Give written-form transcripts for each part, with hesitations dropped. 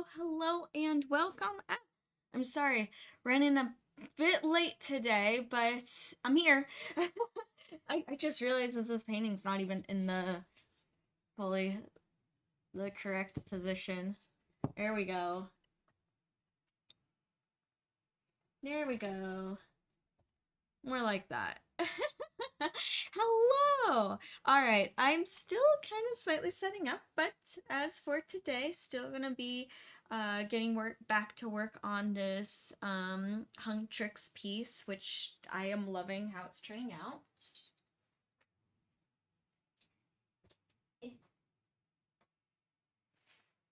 hello, and welcome. I'm sorry, running a bit late today, but I'm here. I just realized that this painting's not even in the fully the correct position. There we go. There we go. More like that. Hello! Alright, I'm still kind of slightly setting up, but as for today, still gonna be getting back to work on this Hung Tricks piece, which I am loving how it's turning out.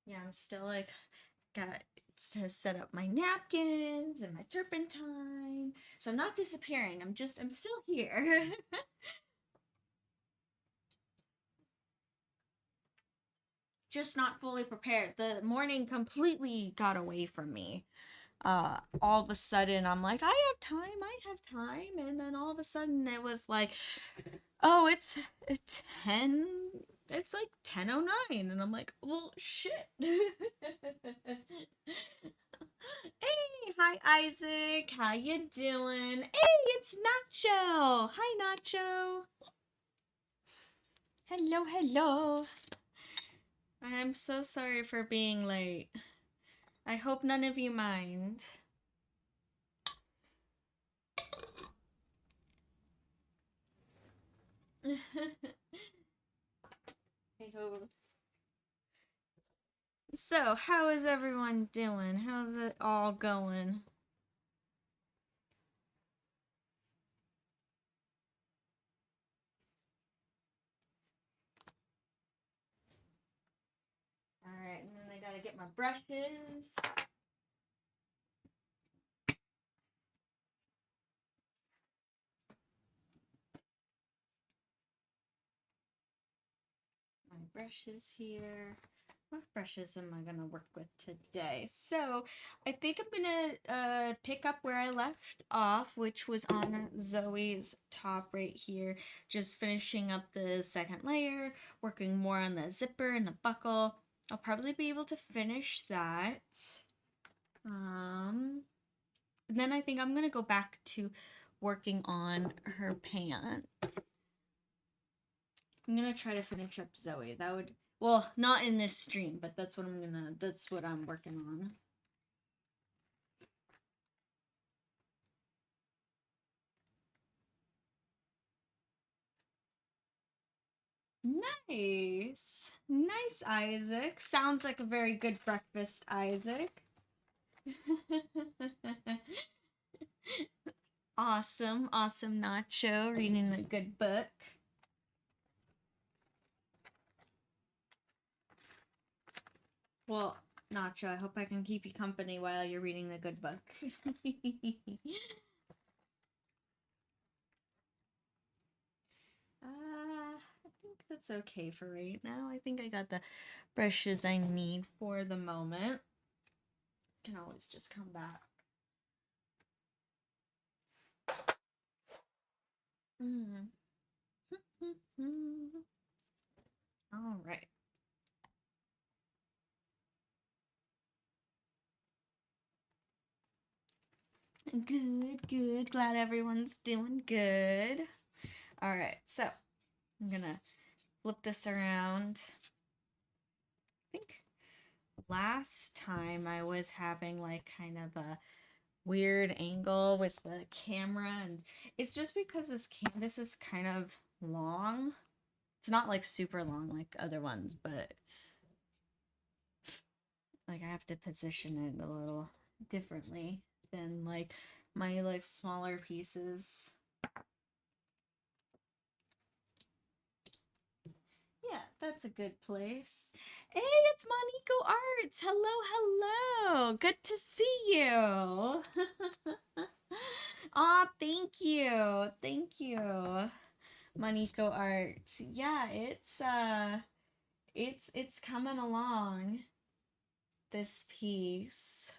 Yeah, I'm still like got to set up my napkins and my turpentine. So I'm not disappearing. I'm still here. Just not fully prepared. The morning completely got away from me. All of a sudden I'm like, I have time, and then all of a sudden it was like, oh, it's 10, it's like 10:09, and I'm like, well, shit. Hey, hi Isaac, how you doing? Hey, it's Nacho. Hi Nacho. Hello. I'm so sorry for being late. I hope none of you mind. I hope. So, how is everyone doing? How's it all going? Alright, and then I gotta get my brushes. My brushes here. What brushes am I gonna work with today? So, I think I'm gonna pick up where I left off, which was on Zoey's top right here. Just finishing up the second layer, working more on the zipper and the buckle. I'll probably be able to finish that. And then I think I'm gonna go back to working on her pants. I'm gonna try to finish up Zoey. That would, well, not in this stream, but that's what I'm working on. Nice. Nice, Isaac. Sounds like a very good breakfast, Isaac. Awesome, Nacho, reading a good book. Well, Nacho, I hope I can keep you company while you're reading the good book. I think that's okay for right now. I think I got the brushes I need for the moment. Can always just come back. All right. Good. Glad everyone's doing good. All right, so I'm gonna flip this around. I think last time I was having like kind of a weird angle with the camera, and it's just because this canvas is kind of long. It's not like super long like other ones, but like I have to position it a little differently than like my like smaller pieces. Yeah, that's a good place. Hey, it's Moniko Arts. Hello. Good to see you. Aw, thank you. Moniko Arts. Yeah, it's coming along. This piece.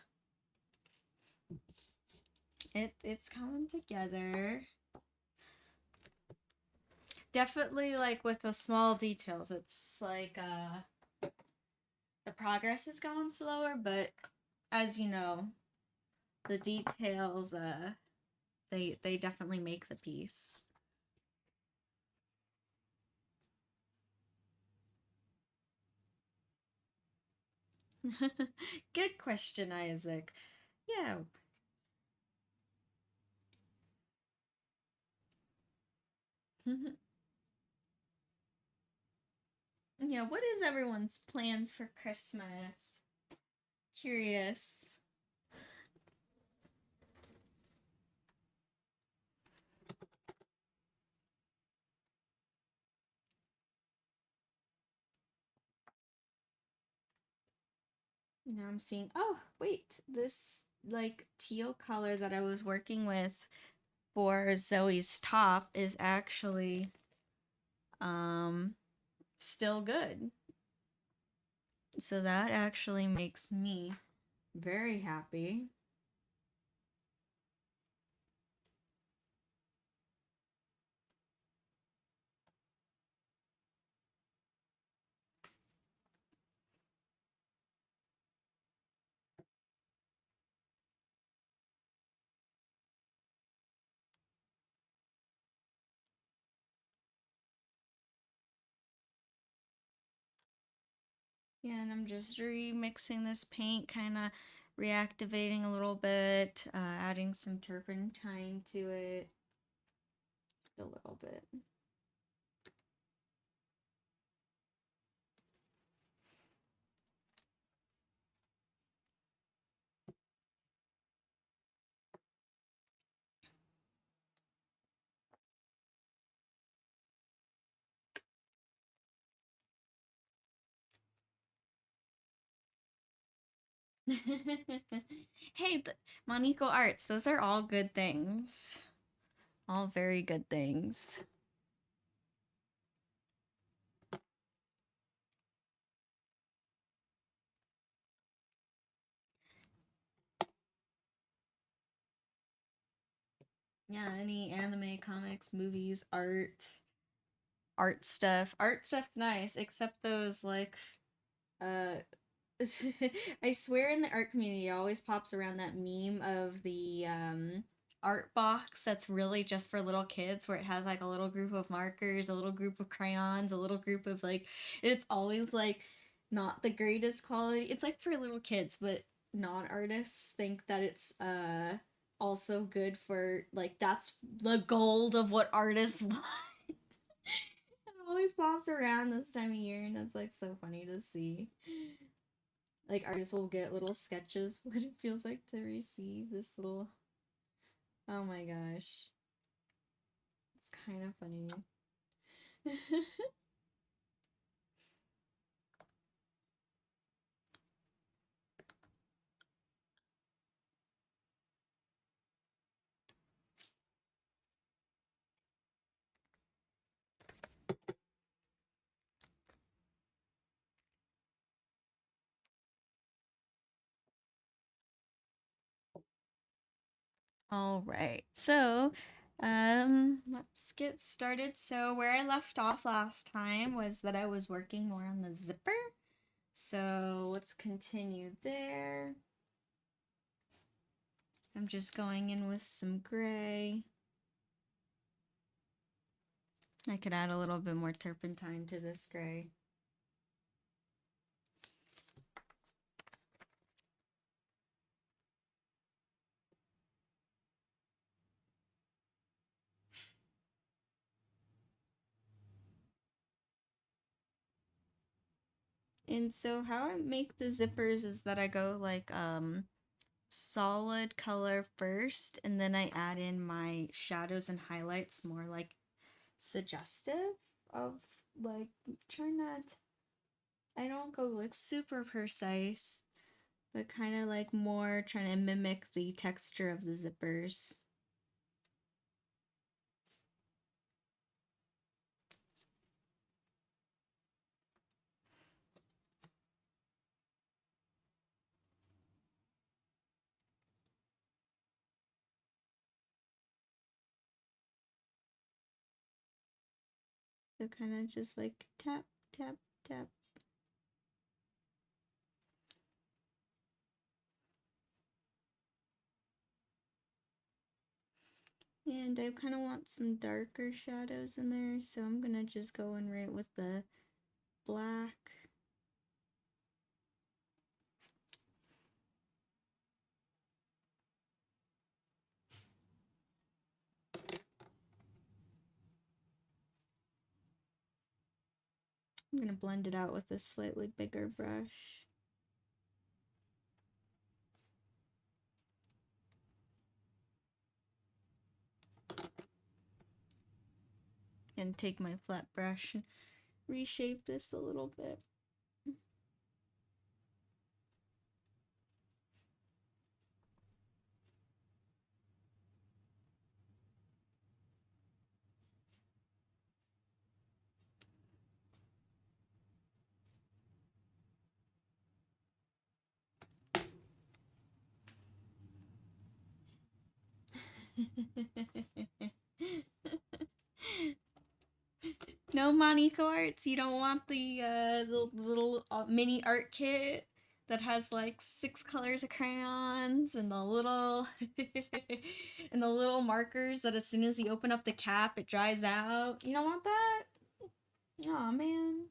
It's coming together. Definitely like with the small details. It's like the progress is going slower, but as you know, the details, they definitely make the piece. Good question, Isaac. Yeah. Yeah, what is everyone's plans for Christmas? Curious. Now I'm seeing, oh, wait, this like teal color that I was working with for Zoe's top is actually still good. So that actually makes me very happy. Yeah, and I'm just remixing this paint, kind of reactivating a little bit, adding some turpentine to it. Just a little bit. Hey, Moniko Arts, those are all good things. All very good things. Yeah, any anime, comics, movies, art stuff. Art stuff's nice, except those like uh I swear in the art community it always pops around that meme of the art box that's really just for little kids where it has like a little group of markers, a little group of crayons, a little group of like it's always like not the greatest quality. It's like for little kids, but non-artists think that it's also good for like that's the gold of what artists want. It always pops around this time of year and it's like so funny to see. Like artists will get little sketches what it feels like to receive this little, oh my gosh, it's kind of funny. All right, so let's get started. So where I left off last time was that I was working more on the zipper, so let's continue there. I'm just going in with some gray. I could add a little bit more turpentine to this gray. And so how I make the zippers is that I go like solid color first and then I add in my shadows and highlights more like suggestive of like try not, I don't go like super precise, but kind of like more trying to mimic the texture of the zippers. So kind of just like tap, tap, tap. And I kind of want some darker shadows in there, so I'm gonna just go in right with the black. I'm gonna blend it out with a slightly bigger brush. And take my flat brush and reshape this a little bit. No Moniko Arts, you don't want the little mini art kit that has like 6 colors of crayons and the little and the little markers that as soon as you open up the cap it dries out. You don't want that? Aw, man.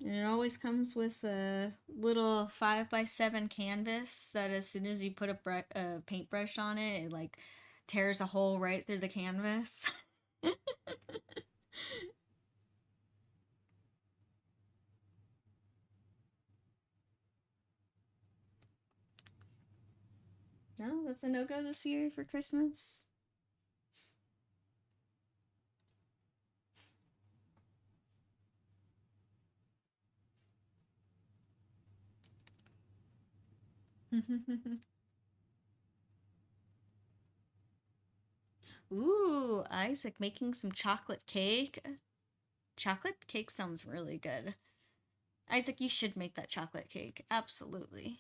And it always comes with a little 5x7 canvas that as soon as you put a paintbrush on it, it like tears a hole right through the canvas. No, that's a no-go this year for Christmas. Ooh, Isaac making some chocolate cake. Chocolate cake sounds really good. Isaac, you should make that chocolate cake. Absolutely.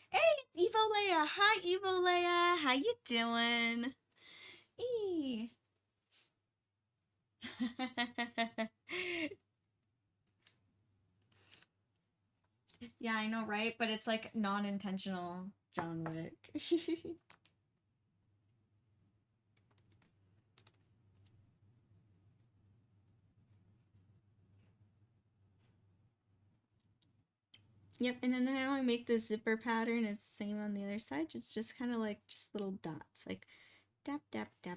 Hey, it's Evo Leia. Hi, Evo Leia. How you doing? Eee. Yeah, I know, right? But it's like non-intentional John Wick. Yep, and then now I make the zipper pattern. It's the same on the other side. It's just kind of like just little dots, like dab, dab, dab,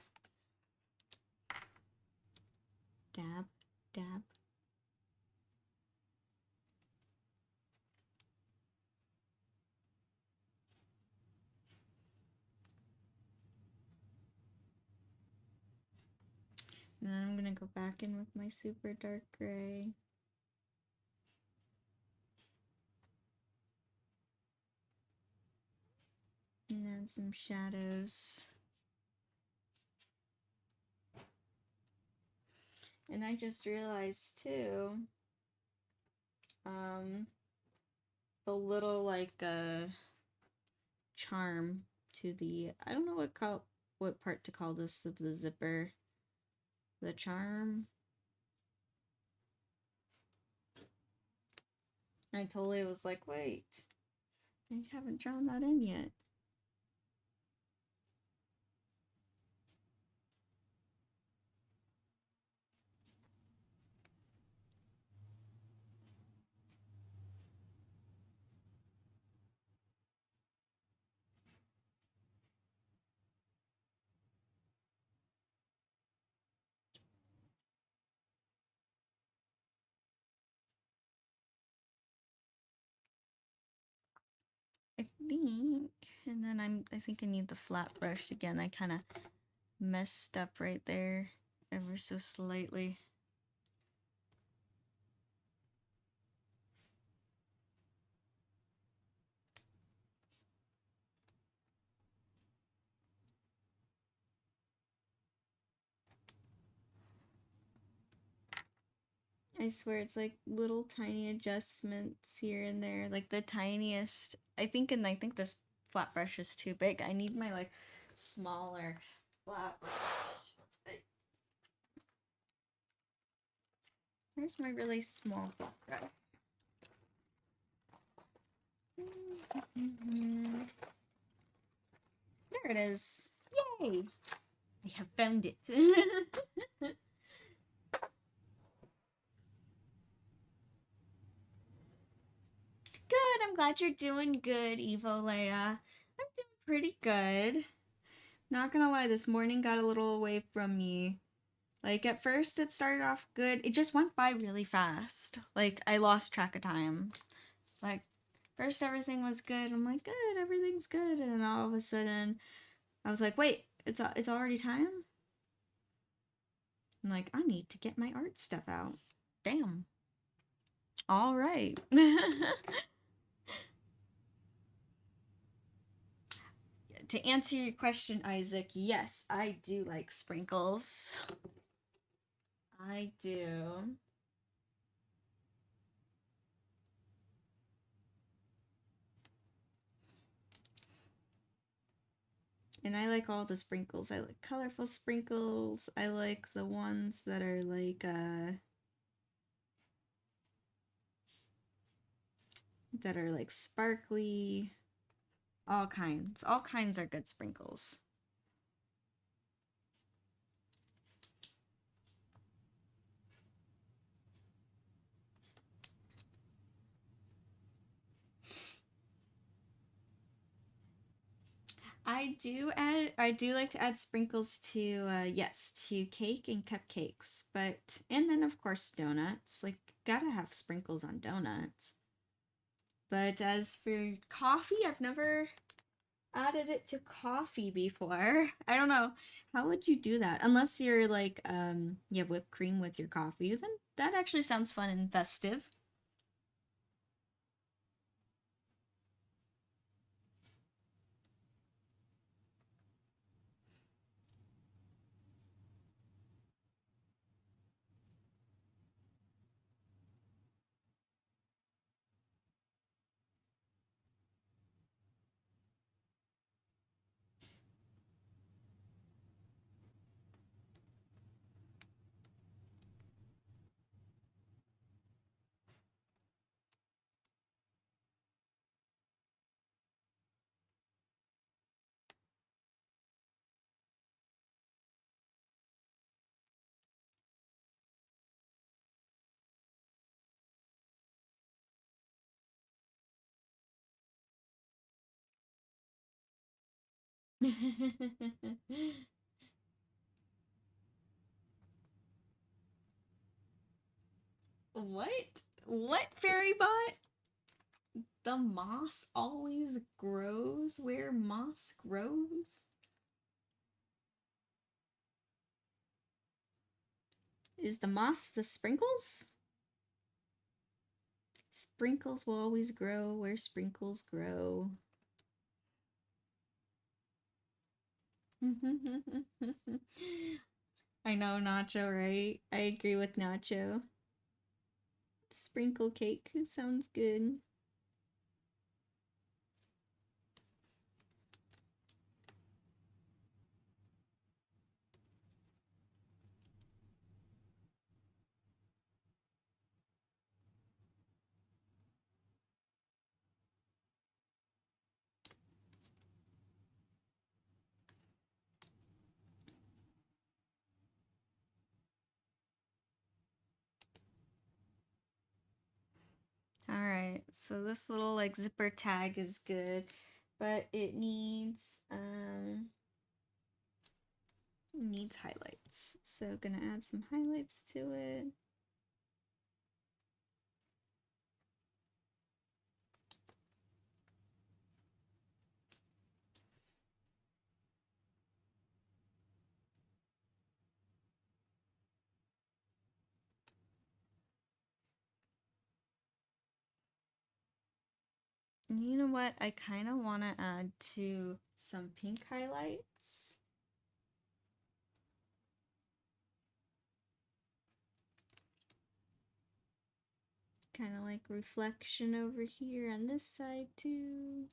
dab, dab. And then I'm gonna go back in with my super dark gray. And add some shadows. And I just realized too, the little like charm to the, I don't know what part to call this of the zipper. The charm. I totally was like, wait, I haven't drawn that in yet. I think, and then I think I need the flat brush again. I kind of messed up right there ever so slightly. I swear it's like little tiny adjustments here and there, like the tiniest. I think this flat brush is too big. I need my like smaller flat brush. Where's my really small flat brush? There it is. Yay! I have found it. Good, I'm glad you're doing good, Evo Leia. I'm doing pretty good. Not gonna lie, this morning got a little away from me. Like, at first it started off good. It just went by really fast. Like, I lost track of time. Like, first everything was good. I'm like, good, everything's good. And then all of a sudden, I was like, wait, it's already time? I'm like, I need to get my art stuff out. Damn. All right. To answer your question, Isaac, yes, I do like sprinkles. I do. And I like all the sprinkles. I like colorful sprinkles. I like the ones that are like sparkly. All kinds. All kinds are good sprinkles. I do like to add sprinkles to yes, to cake and cupcakes, but and then of course donuts. Like gotta have sprinkles on donuts. But as for coffee, I've never added it to coffee before. I don't know. How would you do that? Unless you're like you have whipped cream with your coffee, then that actually sounds fun and festive. What? What fairy bot? The moss always grows where moss grows? Is the moss the sprinkles? Sprinkles will always grow where sprinkles grow. I know, Nacho, right? I agree with Nacho. Sprinkle cake sounds good. Alright, so this little like zipper tag is good, but it needs highlights. So gonna add some highlights to it. And you know what? I kind of want to add to some pink highlights. Kind of like reflection over here on this side too.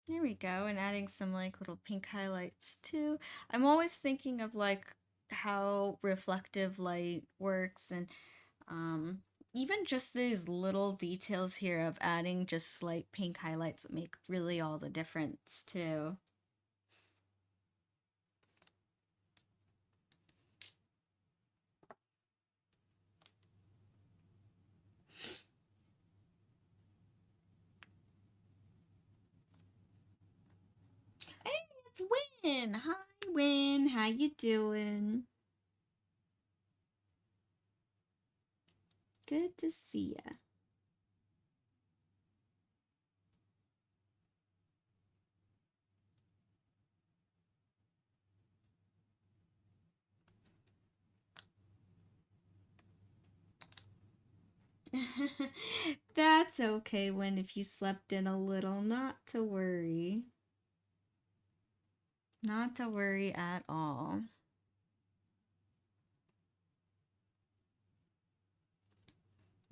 There we go. And adding some like little pink highlights too. I'm always thinking of like how reflective light works, and um even just these little details here of adding just slight pink highlights make really all the difference too. Hey, it's Win. Hi, Win. How you doing? Good to see ya. That's okay, Win, if you slept in a little. Not to worry. Not to worry at all.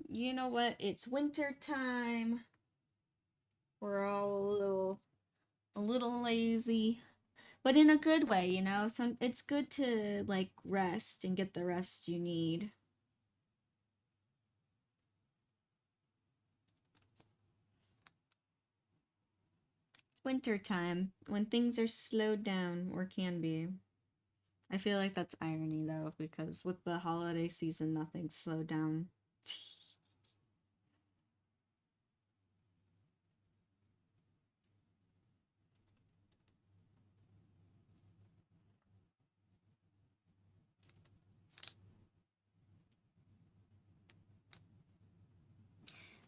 You know what? It's winter time. We're all a little lazy, but in a good way, you know? So it's good to like rest and get the rest you need. Winter time when things are slowed down or can be. I feel like that's irony though, because with the holiday season, nothing's slowed down.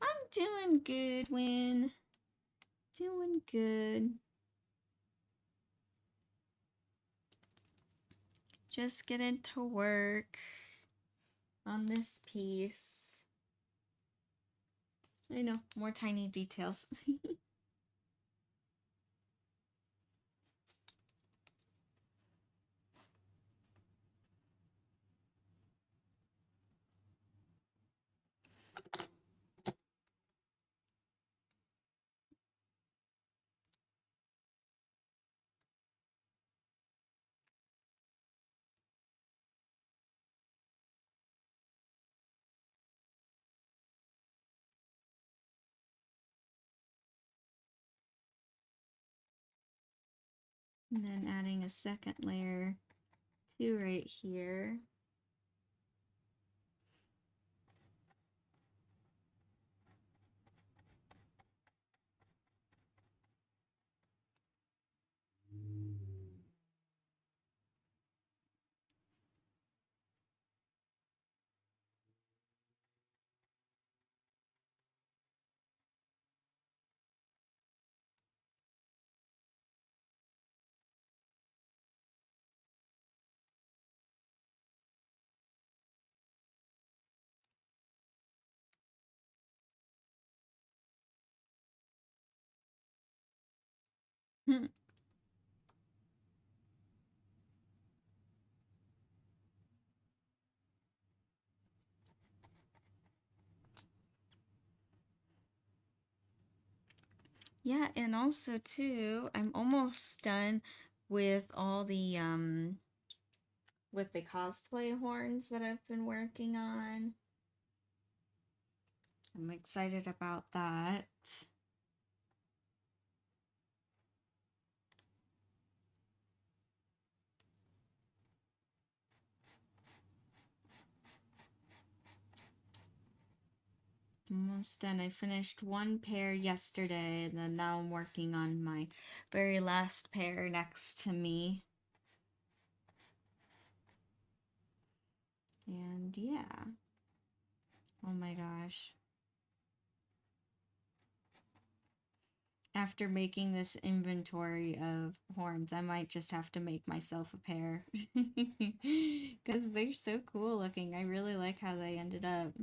I'm doing good, Win. Doing good. Just getting to work on this piece. I know, more tiny details. And then adding a second layer to right here. Yeah, and also too, I'm almost done with all the with the cosplay horns that I've been working on. I'm excited about that. Almost done. I finished one pair yesterday, and then now I'm working on my very last pair next to me. And yeah. Oh my gosh. After making this inventory of horns, I might just have to make myself a pair. Because they're so cool looking. I really like how they ended up.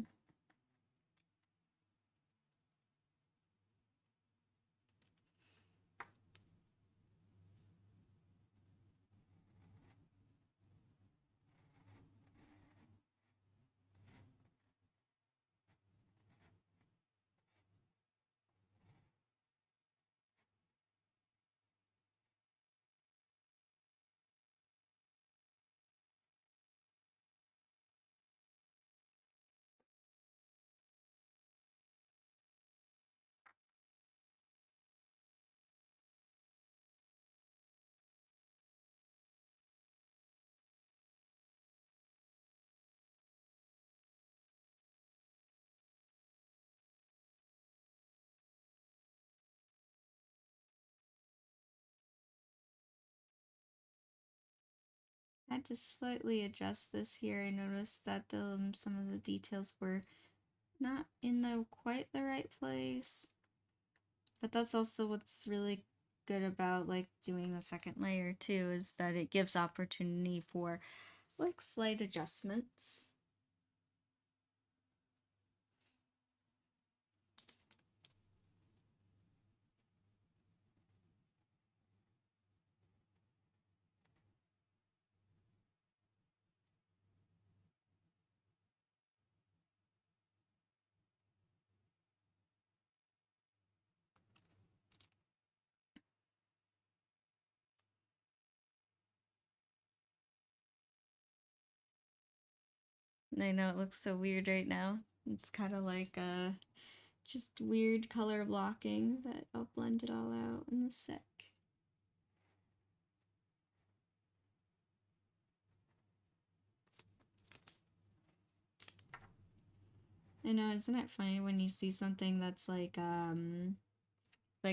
I had to slightly adjust this here. I noticed that some of the details were not in the quite the right place. But that's also what's really good about like doing the second layer too, is that it gives opportunity for like slight adjustments. I know it looks so weird right now. It's kind of like just weird color blocking, but I'll blend it all out in a sec. I know, isn't it funny when you see something that's like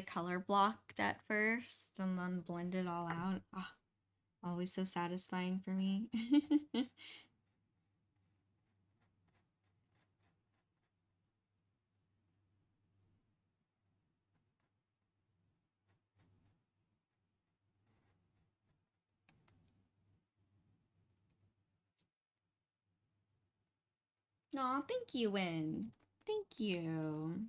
color blocked at first and then blend it all out? Oh, always so satisfying for me. Aw, thank you, Win. Thank you.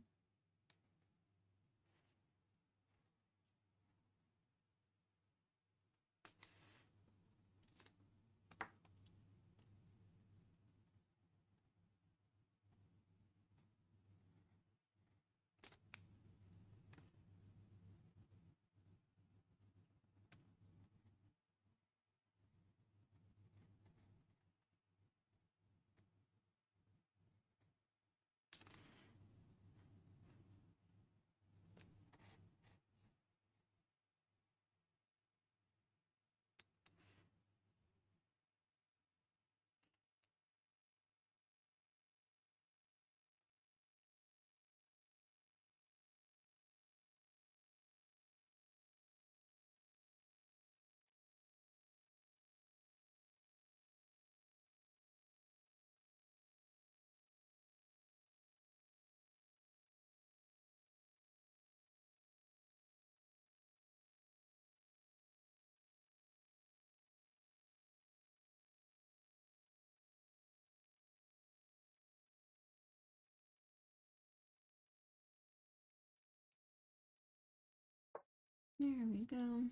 There we go.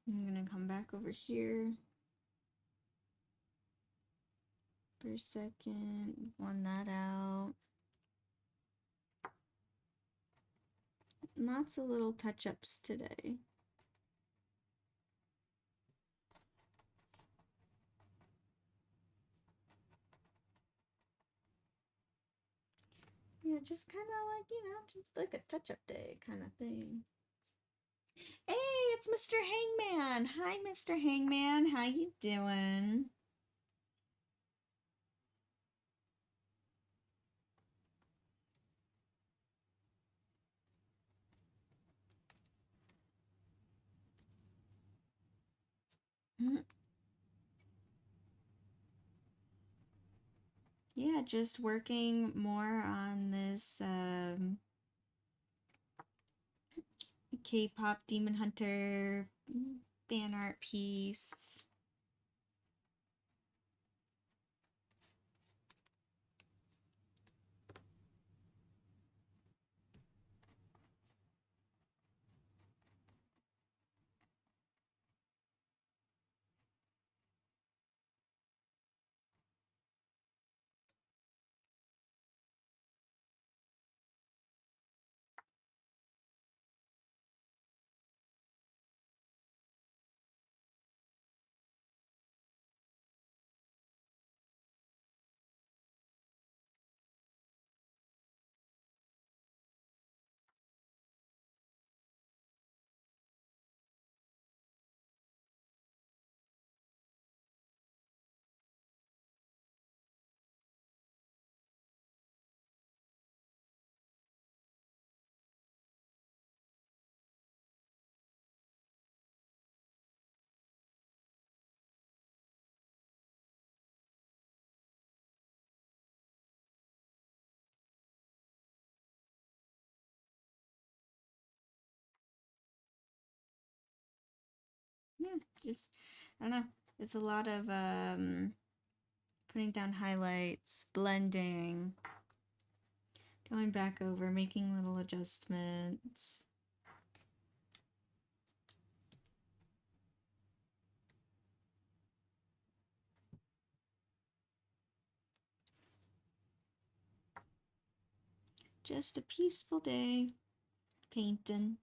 I'm gonna come back over here for a second, blend that out. Lots of little touch-ups today. Yeah, just kind of like, just like a touch-up day kind of thing. Hey, it's Mr. Hangman. Hi, Mr. Hangman. How you doing? Yeah, just working more on this K-pop Demon Hunter fan art piece. yeah, just, I don't know. It's a lot of putting down highlights, blending, going back over, making little adjustments. Just a peaceful day painting.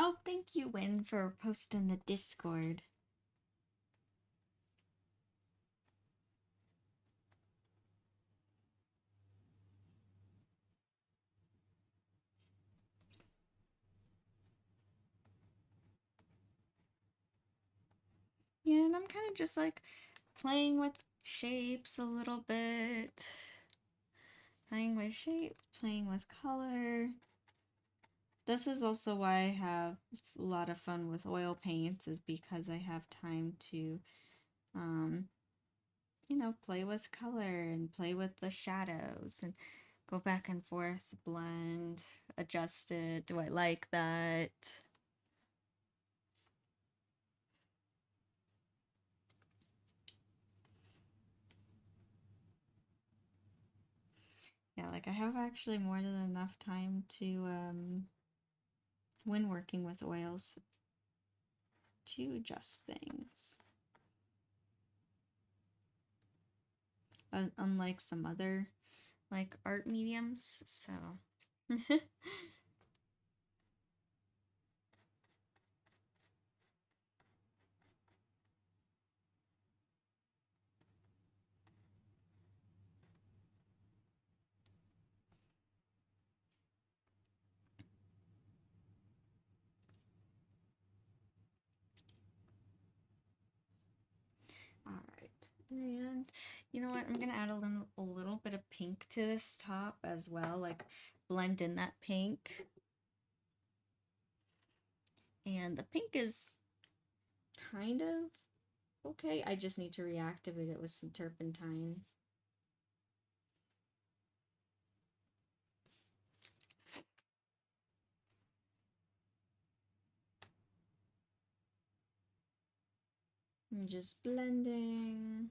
Oh, thank you, Win, for posting the Discord. Yeah, and I'm kind of just like playing with shapes a little bit. Playing with shape, playing with color. This is also why I have a lot of fun with oil paints, is because I have time to, you know, play with color and play with the shadows and go back and forth, blend, adjust it. Do I like that? Yeah, like I have actually more than enough time to, when working with oils, to adjust things. Unlike some other like art mediums, so. All right, and you know what? I'm gonna add a little bit of pink to this top as well, like blend in that pink. And the pink is kind of okay. I just need to reactivate it with some turpentine. I'm just blending.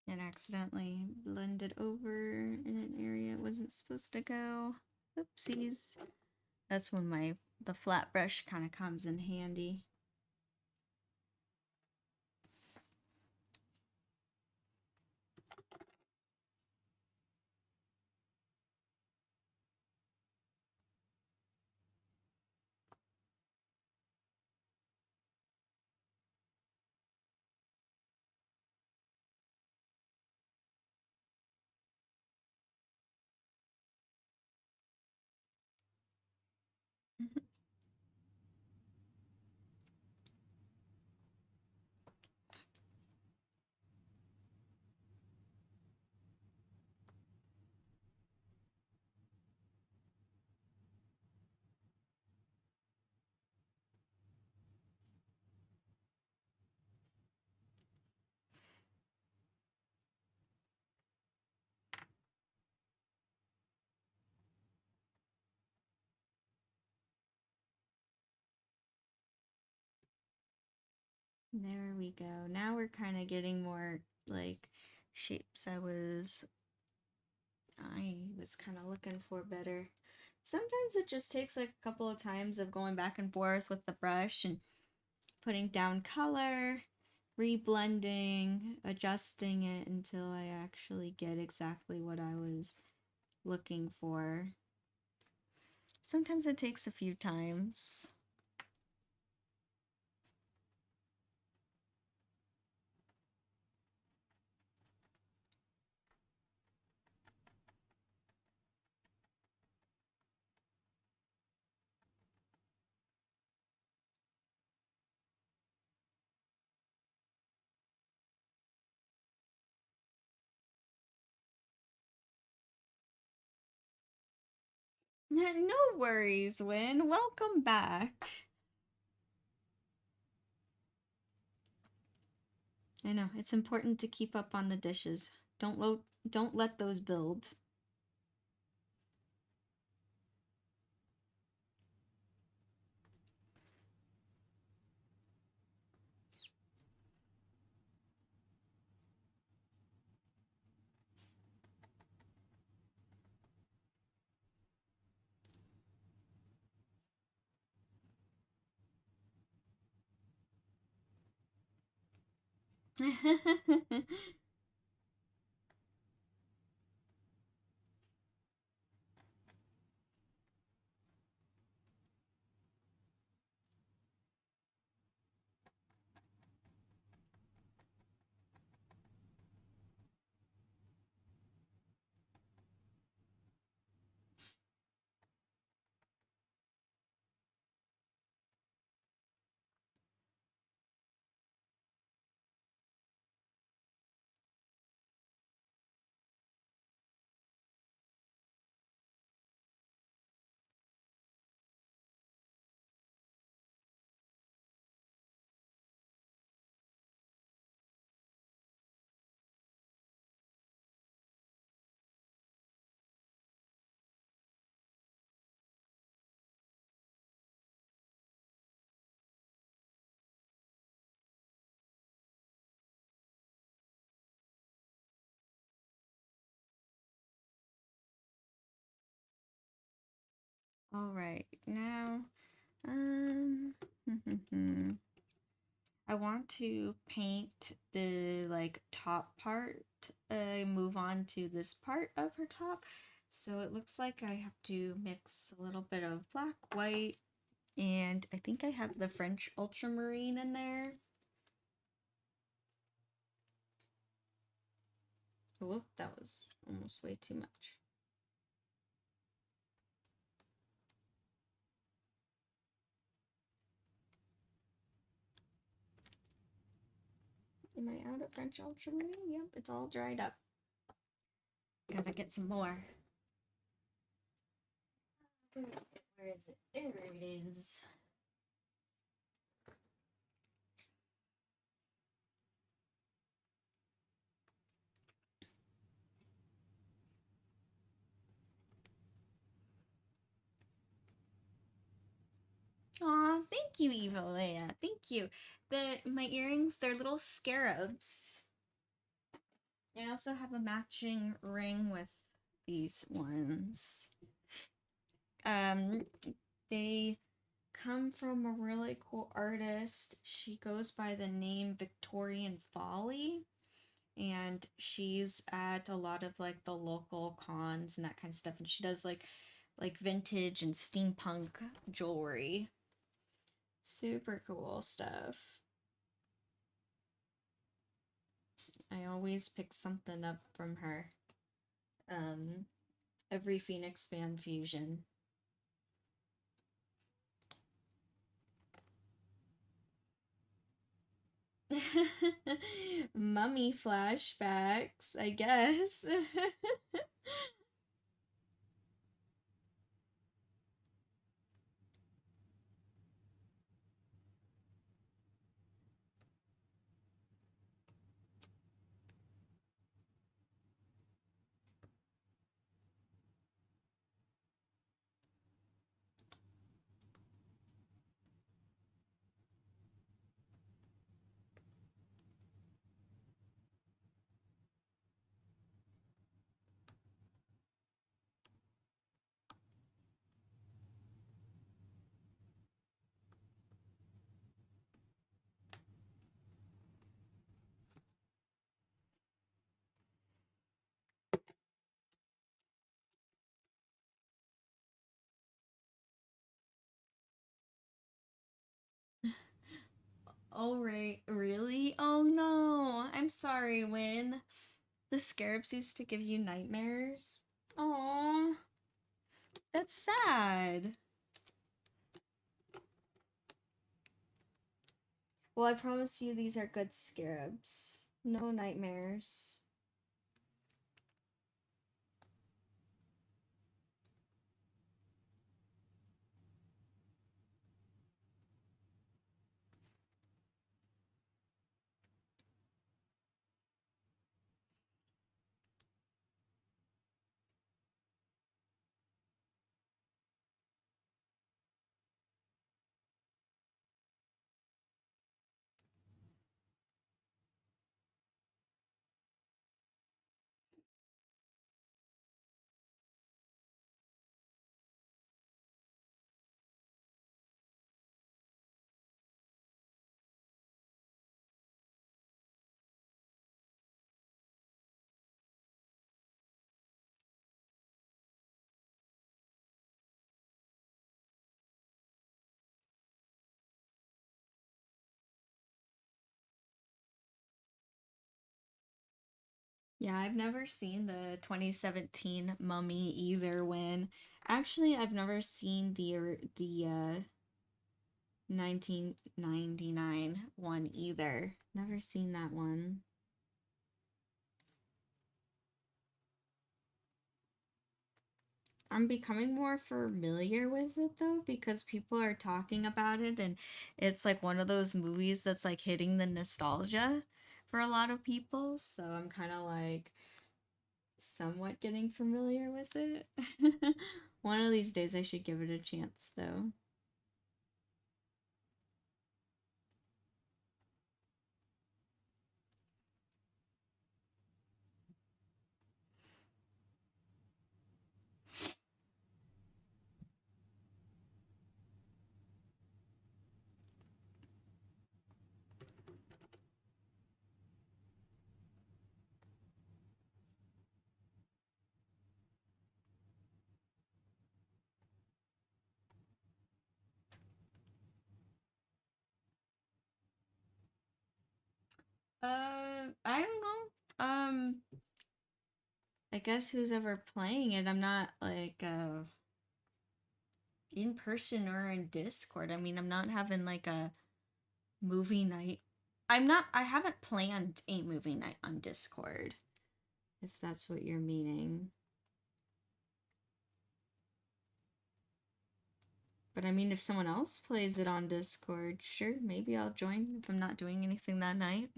And accidentally blended over in an area it wasn't supposed to go. Oopsies. That's when the flat brush kind of comes in handy. There we go. Now we're kind of getting more like shapes I was kind of looking for better. Sometimes it just takes like a couple of times of going back and forth with the brush and putting down color, reblending, adjusting it until I actually get exactly what I was looking for. Sometimes it takes a few times. No worries, Win. Welcome back. I know, it's important to keep up on the dishes. Don't let those build. All right, now, um, I want to paint the like top part, move on to this part of her top. So it looks like I have to mix a little bit of black, white, and I think I have the French ultramarine in there. Oh, that was almost way too much. Am I out of French ultramarine? Yep, it's all dried up. Gotta get some more. Where is it? There it is. Aw, thank you, Eva Leia. Thank you. My earrings, they're little scarabs. I also have a matching ring with these ones. They come from a really cool artist. She goes by the name Victorian Folly, and she's at a lot of like the local cons and that kind of stuff, and she does like vintage and steampunk jewelry. Super cool stuff. I always pick something up from her. Every Phoenix Fan Fusion. Mummy flashbacks, I guess. Oh, right. Really? Oh, no. I'm sorry, Win. The scarabs used to give you nightmares? Oh, that's sad. Well, I promise you these are good scarabs. No nightmares. Yeah, I've never seen the 2017 Mummy either. When actually, I've never seen the 1999 one either. Never seen that one. I'm becoming more familiar with it though because people are talking about it, and it's like one of those movies that's like hitting the nostalgia for a lot of people. So I'm kind of like somewhat getting familiar with it. One of these days I should give it a chance though. I don't know. I guess who's ever playing it, I'm not like in person or in Discord. I mean, I'm not having like a movie night. I haven't planned a movie night on Discord, if that's what you're meaning. But I mean, if someone else plays it on Discord, sure, maybe I'll join if I'm not doing anything that night.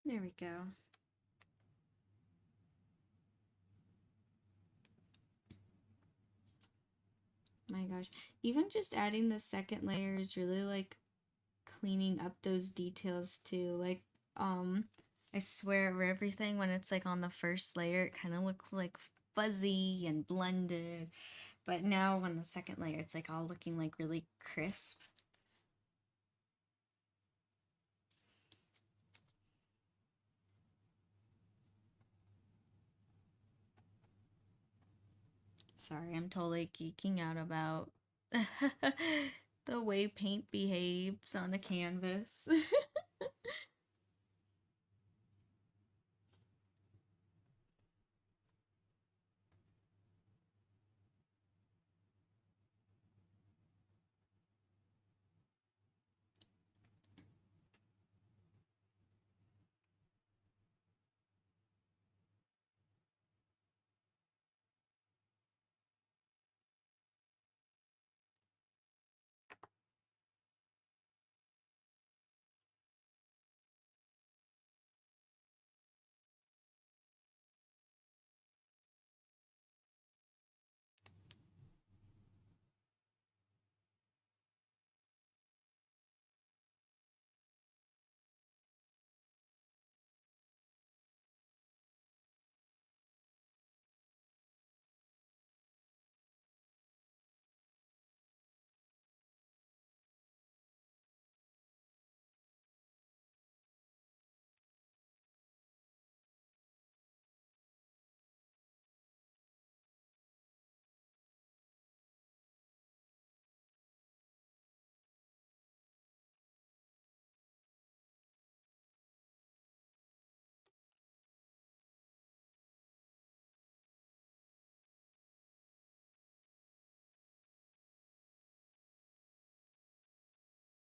There we go. My gosh. Even just adding the second layer is really like cleaning up those details too. Like, I swear over everything when it's like on the first layer, it kind of looks like fuzzy and blended. But now on the second layer, it's like all looking like really crisp. Sorry, I'm totally geeking out about the way paint behaves on a canvas.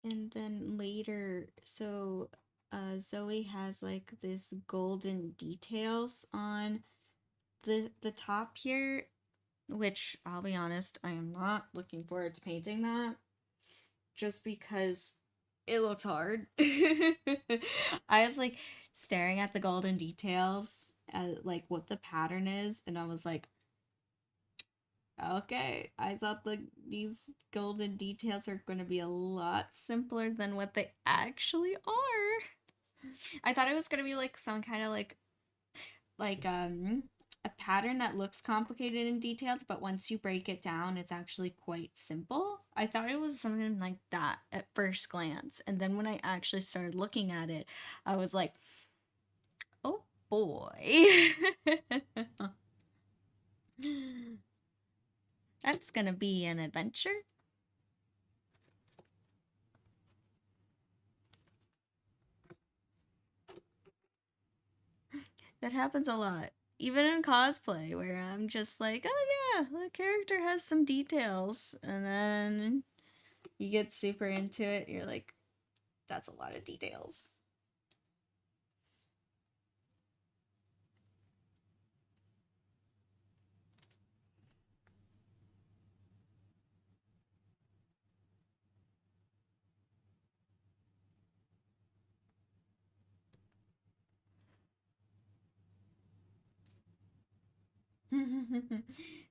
And then later, so Zoe has like this golden details on the top here, which I'll be honest, I am not looking forward to painting that just because it looks hard. I was like staring at the golden details at like what the pattern is, and I was like, okay, I thought these golden details are going to be a lot simpler than what they actually are. I thought it was going to be like some kind of like a pattern that looks complicated and detailed, but once you break it down, it's actually quite simple. I thought it was something like that at first glance, and then when I actually started looking at it, I was like, "Oh boy." That's going to be an adventure. That happens a lot. Even in cosplay, where I'm just like, oh yeah, the character has some details. And then you get super into it, you're like, that's a lot of details.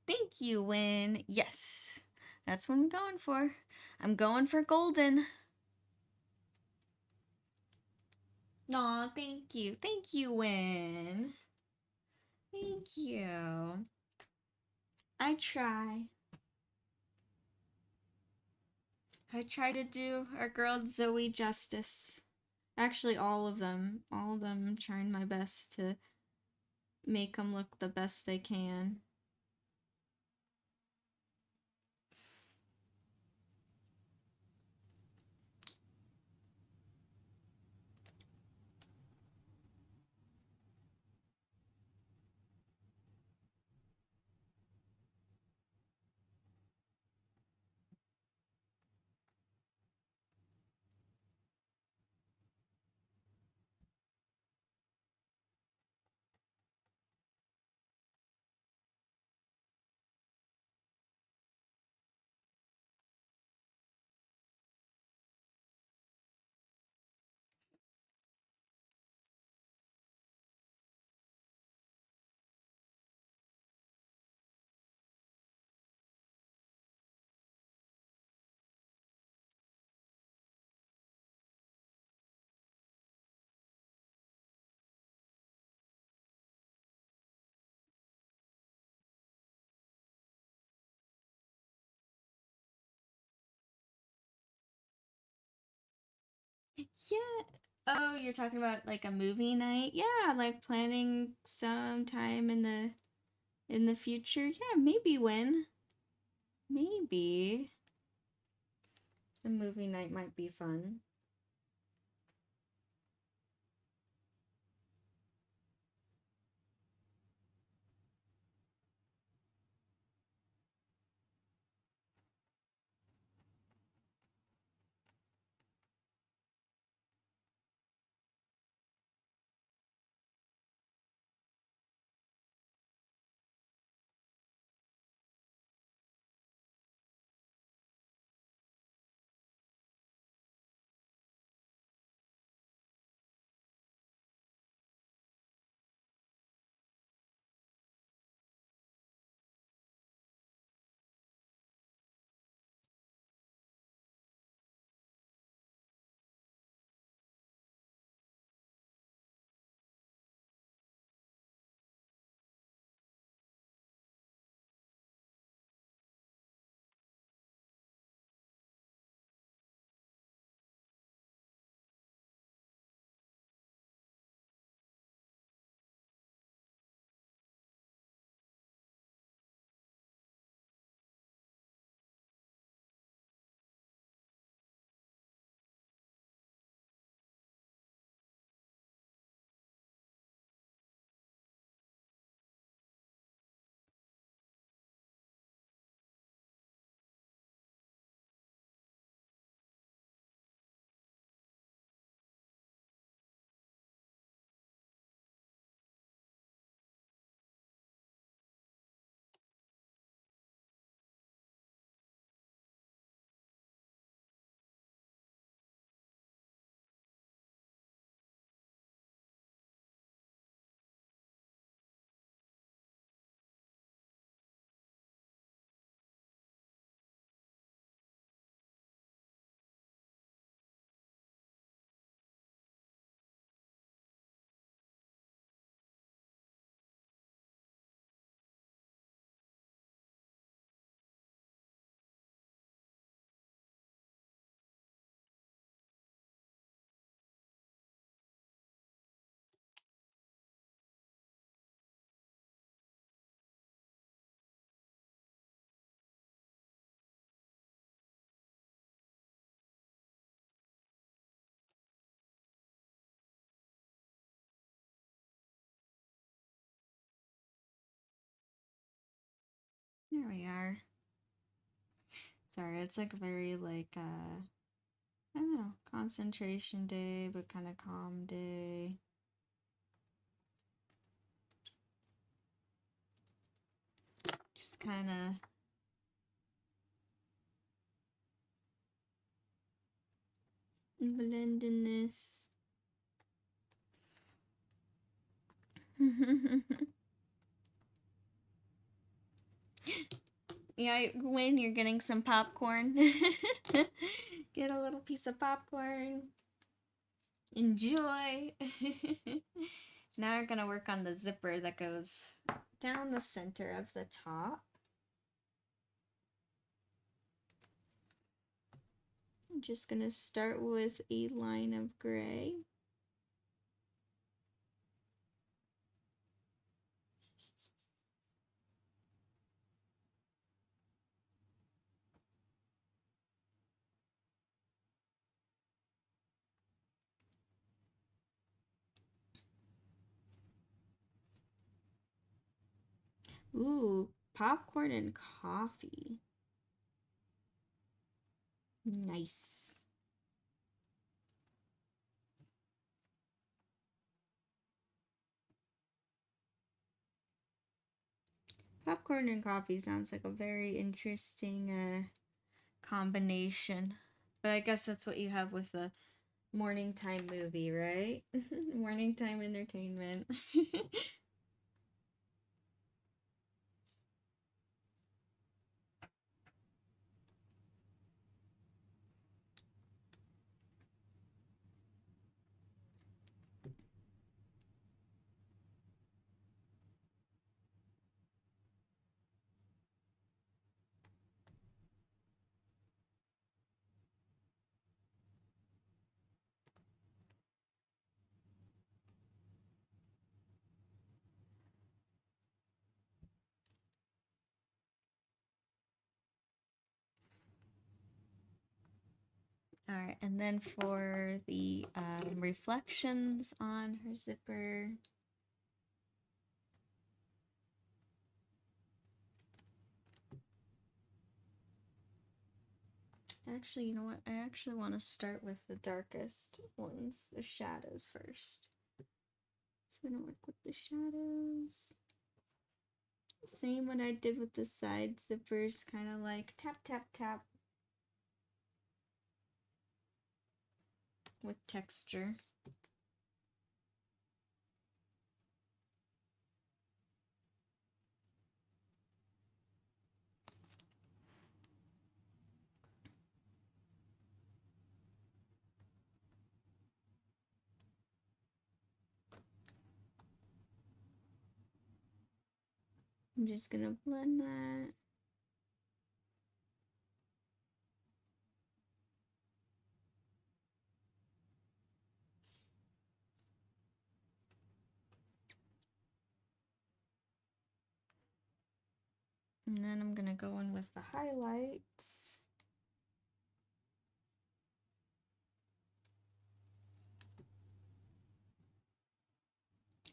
Thank you, Win. Yes, that's what I'm going for. I'm going for golden. Aw, thank you. Thank you, Win. Thank you. I try. I try to do our girl Zoe justice. Actually, all of them. All of them. I'm trying my best to make them look the best they can. Yeah. Oh, you're talking about like a movie night? Yeah, like planning sometime in the future. Yeah, maybe when. Maybe a movie night might be fun. There we are. Sorry, it's like very like I don't know, concentration day, but kind of calm day. Just kind of blending this. Yeah, when you're getting some popcorn. Get a little piece of popcorn. Enjoy. Now we're gonna work on the zipper that goes down the center of the top. I'm just gonna start with a line of gray. Ooh, popcorn and coffee. Nice. Popcorn and coffee sounds like a very interesting combination. But I guess that's what you have with a morning time movie, right? Morning time entertainment. All right, and then for the reflections on her zipper. Actually, you know what? I actually want to start with the darkest ones, the shadows first. So I'm gonna work with the shadows. Same what I did with the side zippers, kind of like tap, tap, tap with texture. I'm just gonna blend that. And then I'm gonna go in with the highlights.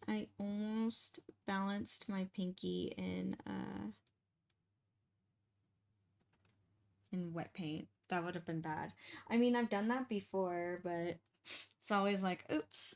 I almost balanced my pinky in wet paint. That would have been bad. I mean, I've done that before, but it's always like, oops.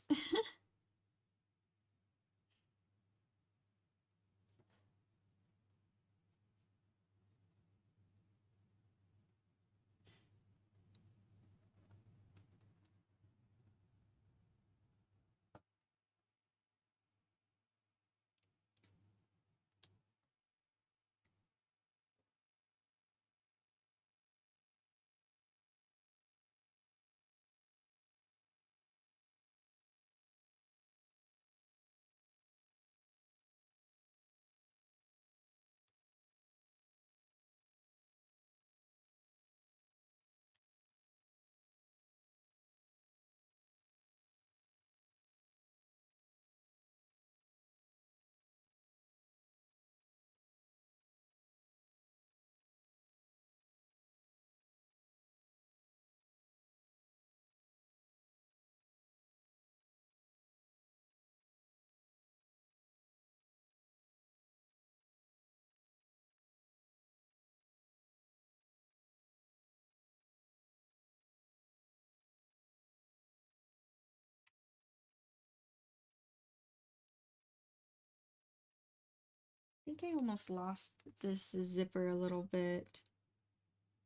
think I almost lost this zipper a little bit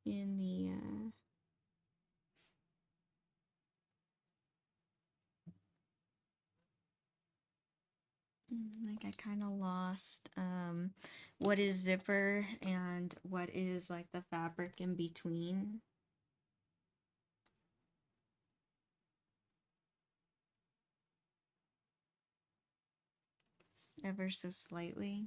in the like I kind of lost what is zipper and what is like the fabric in between. Ever so slightly.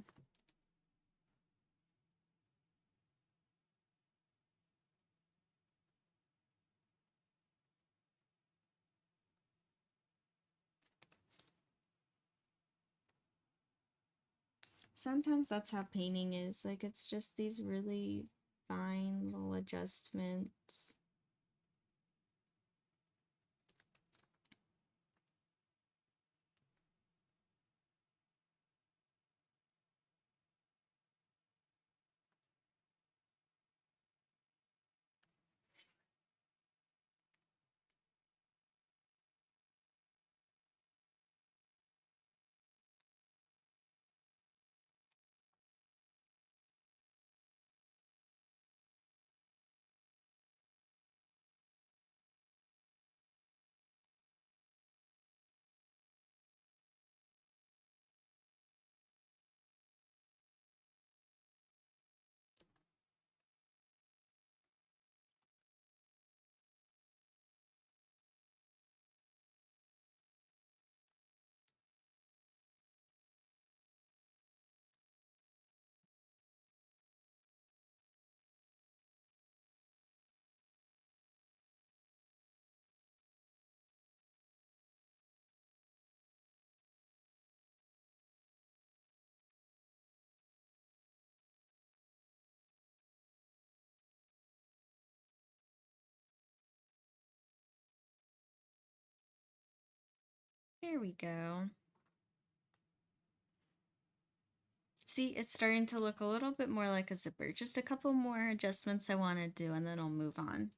Sometimes that's how painting is. Like it's just these really fine little adjustments. There we go. See, it's starting to look a little bit more like a zipper. Just a couple more adjustments I want to do and then I'll move on.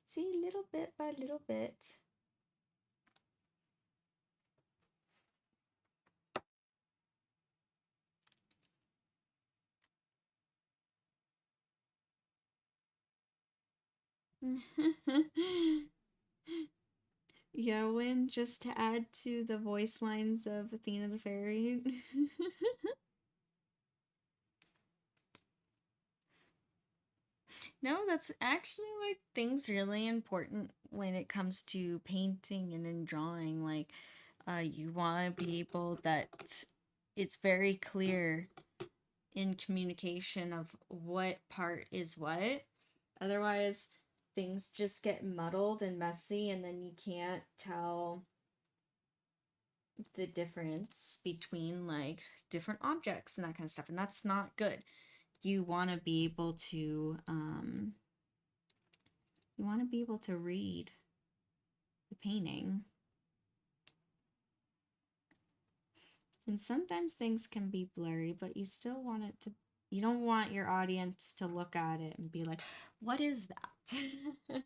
See, little bit by little bit. Yeah, Win, just to add to the voice lines of Athena the Fairy. No, that's actually like things really important when it comes to painting and in drawing. Like, you want to be able that it's very clear in communication of what part is what. Otherwise, things just get muddled and messy, and then you can't tell the difference between like different objects and that kind of stuff. And that's not good. You want to be able to read the painting. And sometimes things can be blurry, but you still want it to, you don't want your audience to look at it and be like, what is that?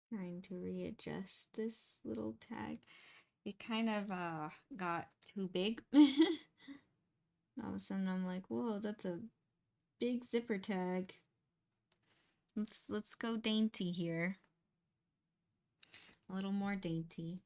Trying to readjust this little tag. It kind of got too big. All of a sudden I'm like, whoa, that's a big zipper tag. Let's go dainty here. A little more dainty.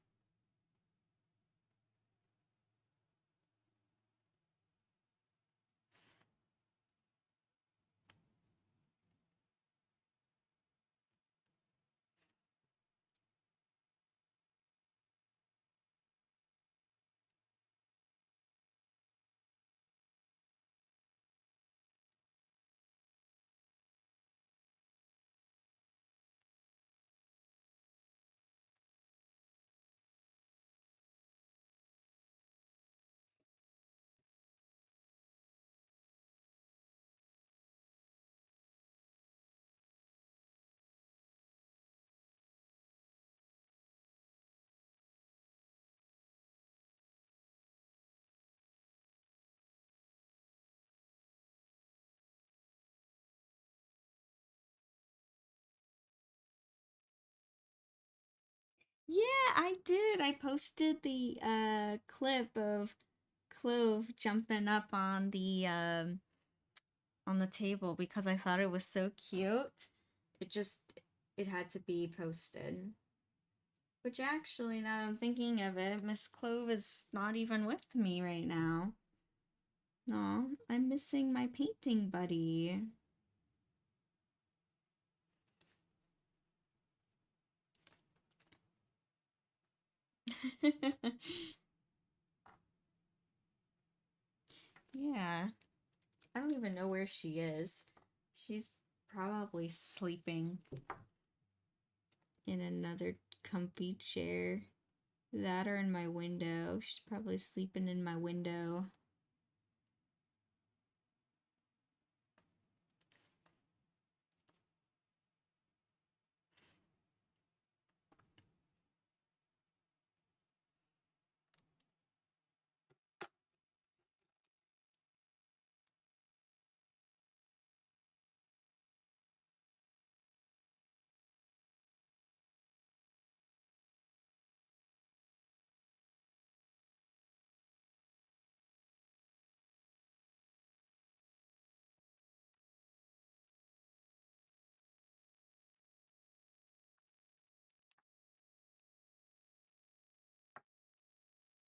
Yeah, I did. I posted the clip of Clove jumping up on the table because I thought it was so cute. It had to be posted. Which actually, now that I'm thinking of it, Miss Clove is not even with me right now. No, I'm missing my painting buddy. Yeah, I don't even know where she is. She's probably sleeping in another comfy chair. That or in my window. She's probably sleeping in my window.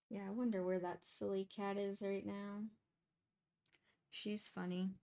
Yeah, I wonder where that silly cat is right now. She's funny.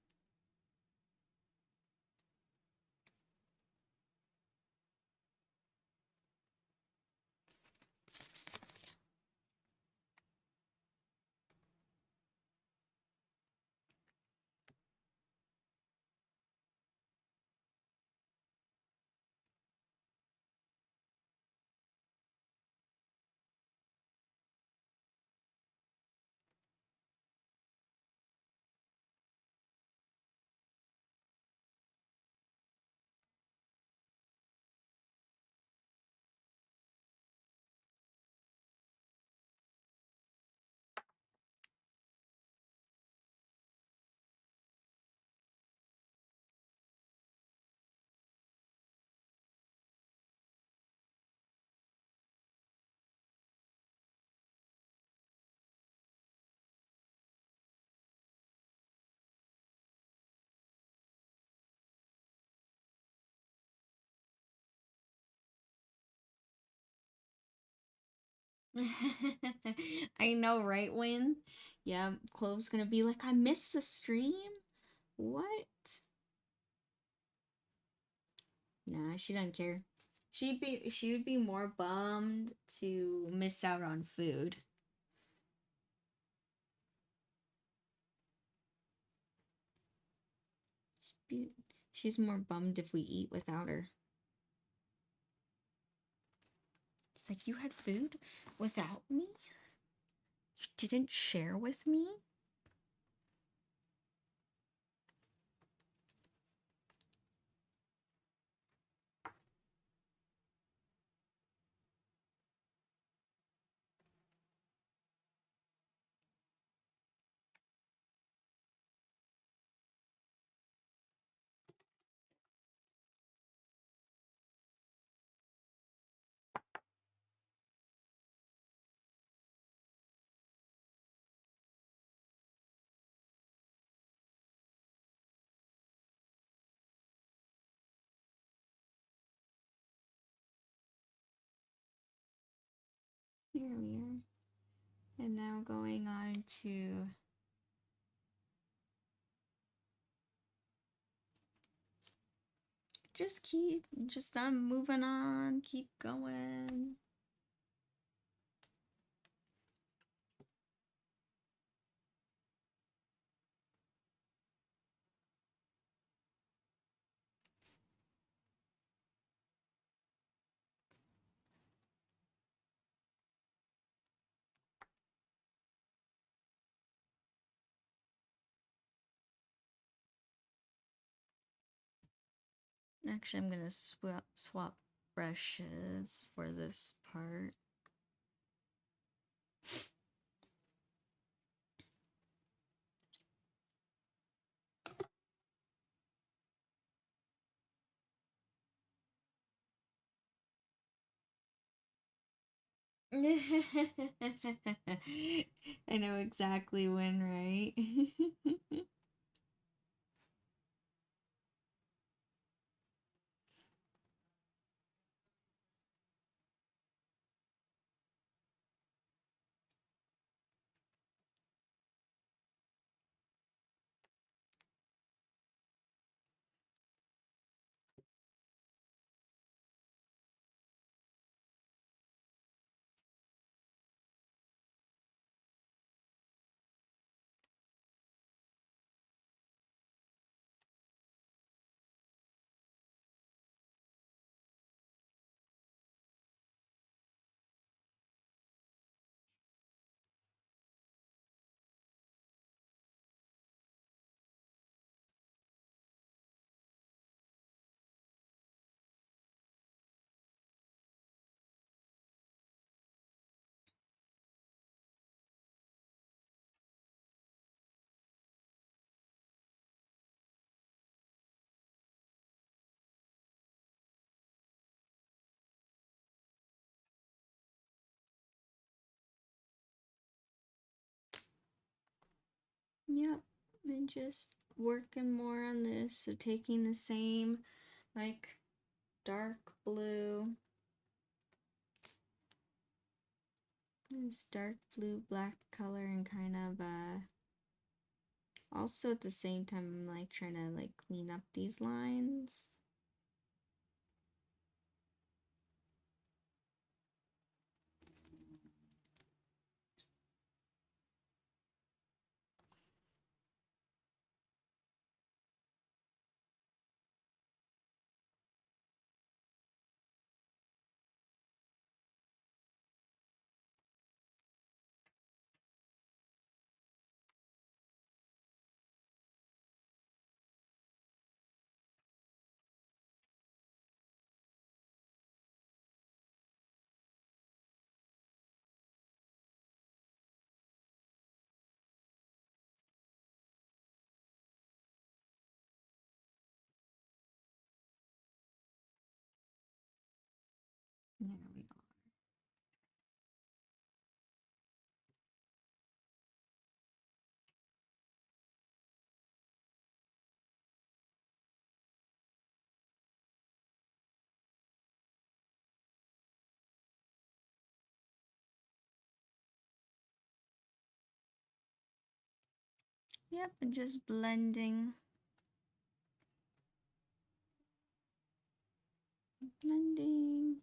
I know, right, Win? Yeah, Clove's gonna be like, I missed the stream? What? Nah, she doesn't care. She would be more bummed to miss out on food. She's more bummed if we eat without her. It's like, you had food without me? You didn't share with me? Here we are. And now going on to just moving on, keep going. Actually, I'm gonna swap brushes for this part. I know exactly when, right? Yep, and just working more on this. So taking the same, like, dark blue, this dark blue black color, and kind of also at the same time I'm like trying to like clean up these lines. There we are. Yep, and just blending. Blending.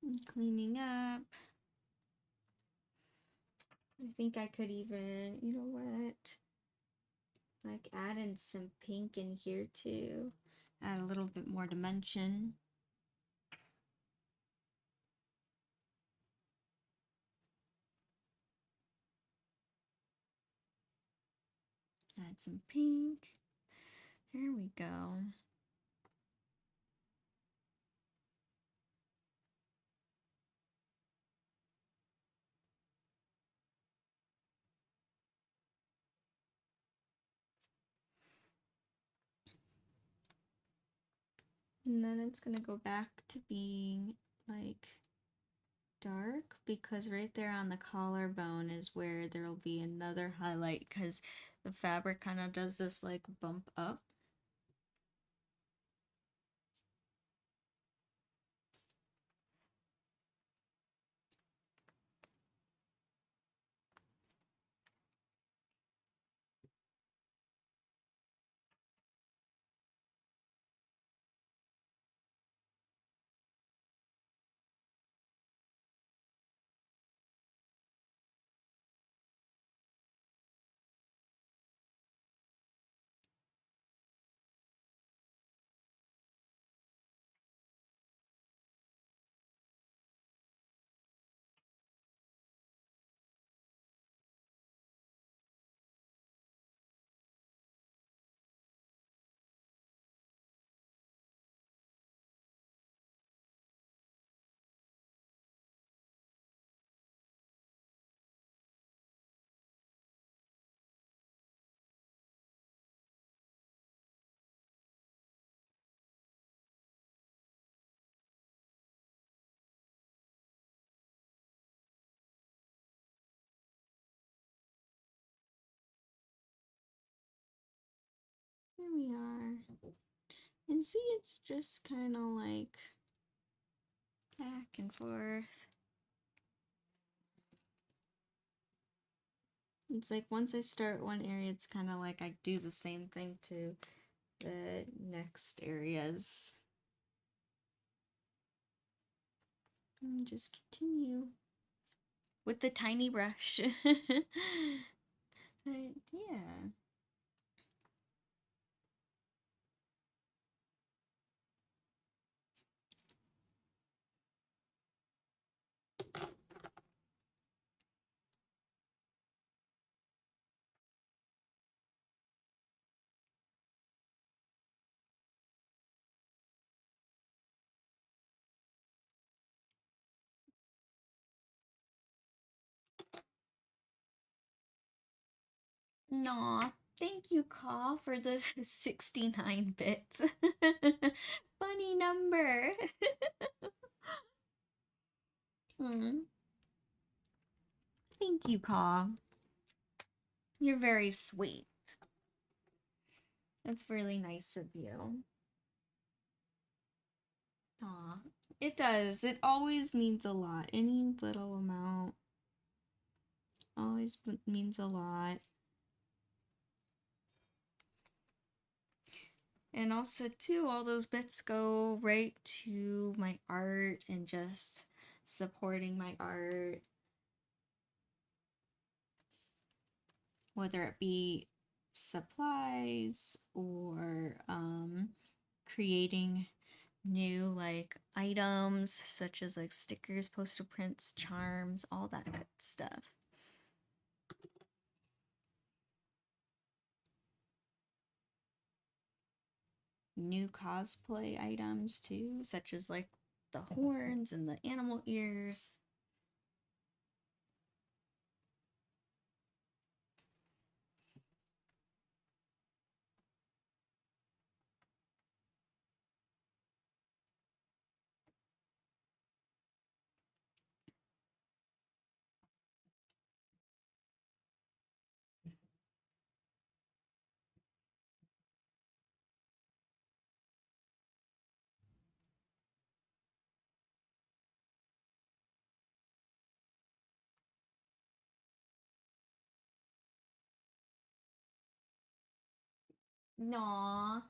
And cleaning up. I think I could even, you know what? Like add in some pink in here too. Add a little bit more dimension. Add some pink. Here we go. And then it's gonna go back to being like dark, because right there on the collarbone is where there'll be another highlight, because the fabric kind of does this like bump up. we are. And see, it's just kind of like back and forth. It's like once I start one area, it's kind of like I do the same thing to the next areas. And just continue with the tiny brush. But yeah. Aw, thank you, Caw, for the 69 bits. Funny number. Thank you, Caw. You're very sweet. That's really nice of you. Aw, it does. It always means a lot. Any little amount always means a lot. And also, too, all those bits go right to my art and just supporting my art. Whether it be supplies or creating new like items such as like stickers, poster prints, charms, all that good stuff. New cosplay items too, such as like the horns and the animal ears. Aww.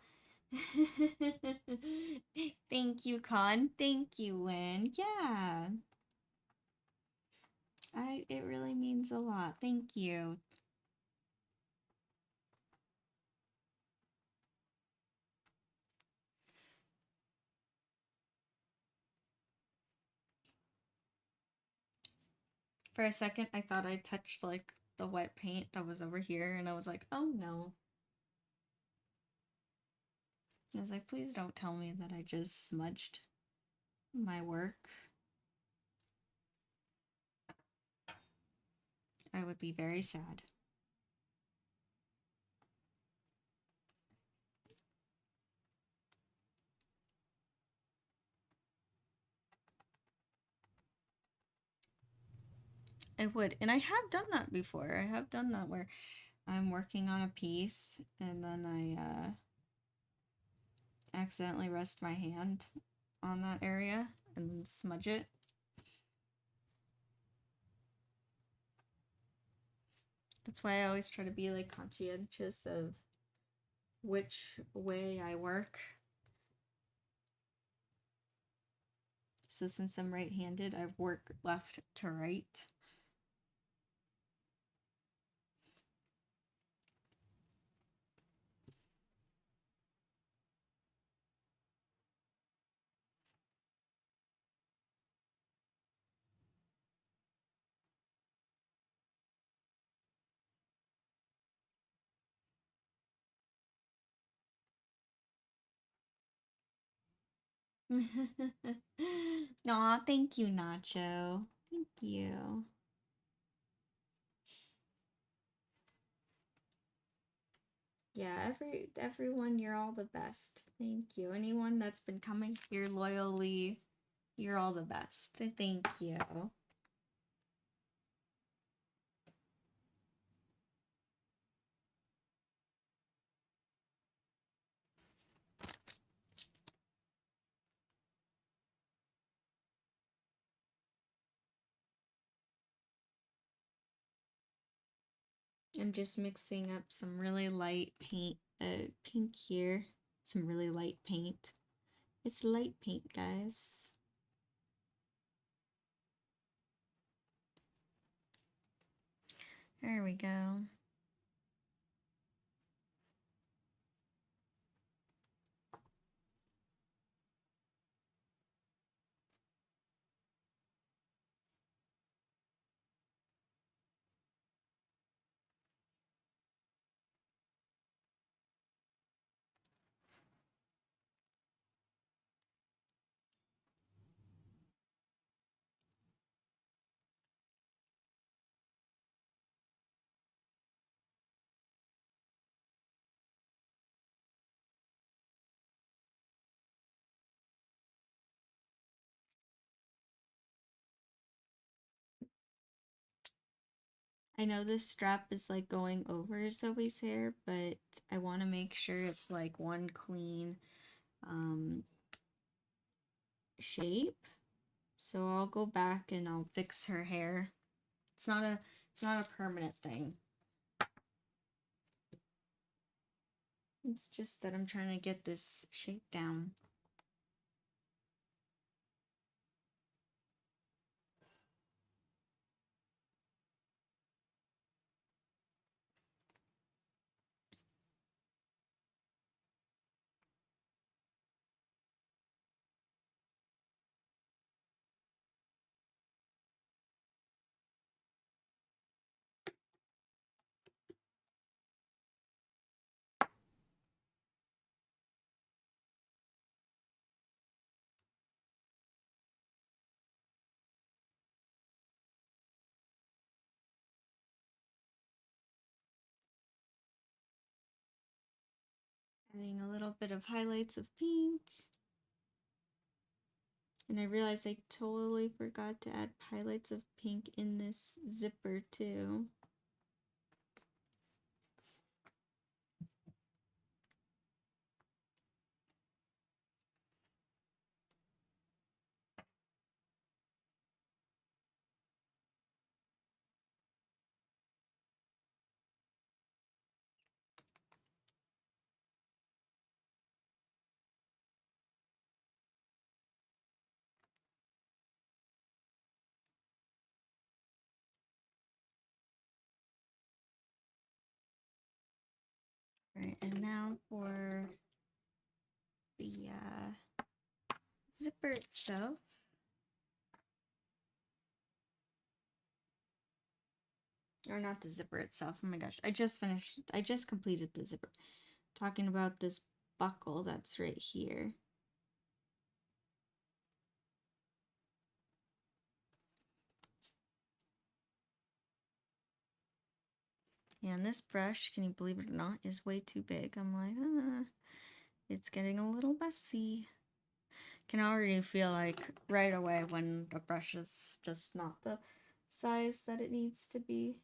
Thank you, Con. Thank you, Lynn. Yeah. It really means a lot. Thank you. For a second, I thought I touched like the wet paint that was over here, and I was like, oh no. I was like, please don't tell me that I just smudged my work. I would be very sad. I would. And I have done that before. I have done that where I'm working on a piece and then I accidentally rest my hand on that area and smudge it. That's why I always try to be like conscientious of which way I work. So since I'm right-handed, I work left to right. Aw, thank you, Nacho. Thank you. Yeah, everyone, you're all the best. Thank you. Anyone that's been coming here loyally, you're all the best. Thank you. I'm just mixing up some really light paint, pink here, some really light paint. It's light paint, guys. There we go. I know this strap is like going over Zoe's hair, but I want to make sure it's like one clean shape. So I'll go back and I'll fix her hair. It's not a permanent thing. It's just that I'm trying to get this shape down. Adding a little bit of highlights of pink. And I realized I totally forgot to add highlights of pink in this zipper too. Right, and now for the zipper itself. Or not the zipper itself. Oh my gosh, I just completed the zipper. Talking about this buckle that's right here. Yeah, and this brush, can you believe it or not, is way too big. I'm like, it's getting a little messy. Can already feel like right away when a brush is just not the size that it needs to be.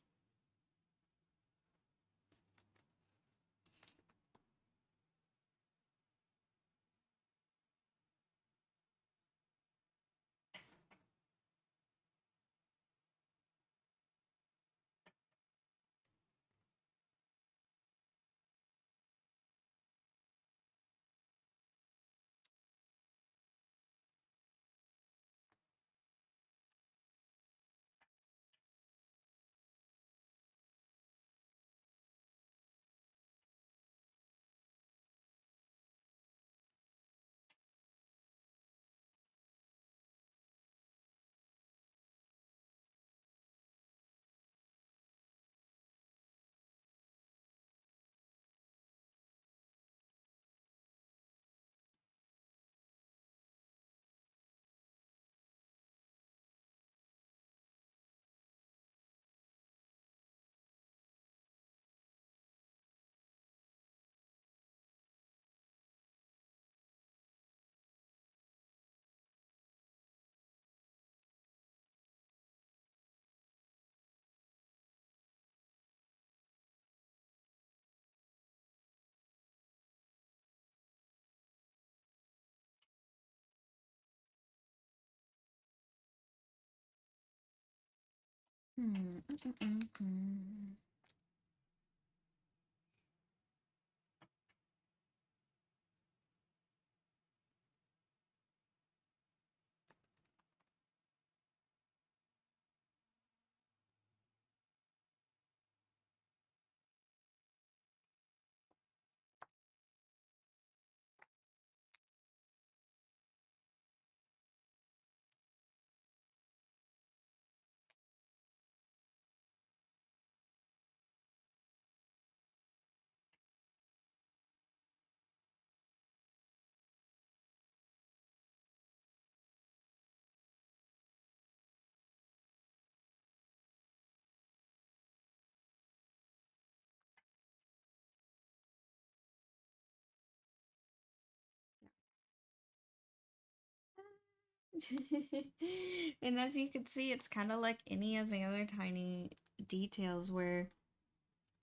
And as you can see, it's kind of like any of the other tiny details where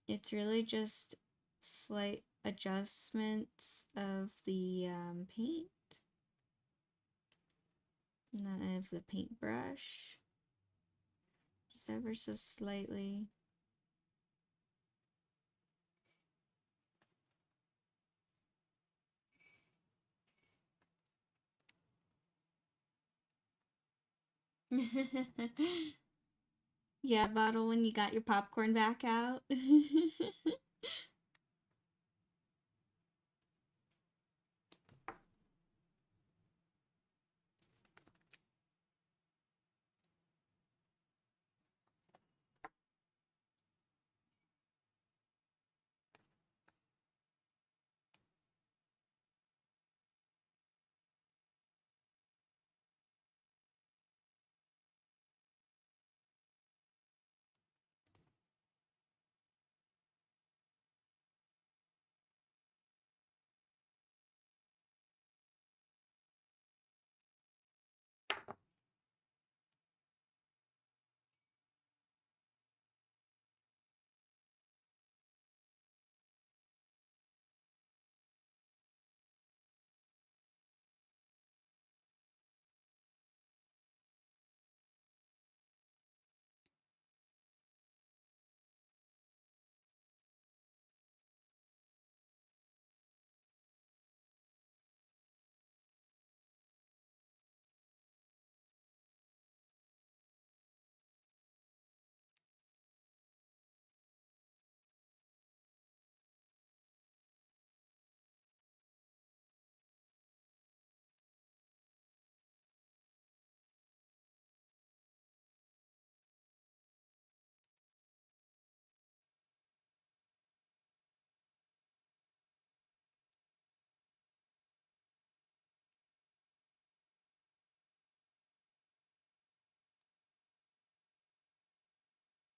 it's really just slight adjustments of the paint, not of the paintbrush, just ever so slightly. Yeah, bottle when you got your popcorn back out.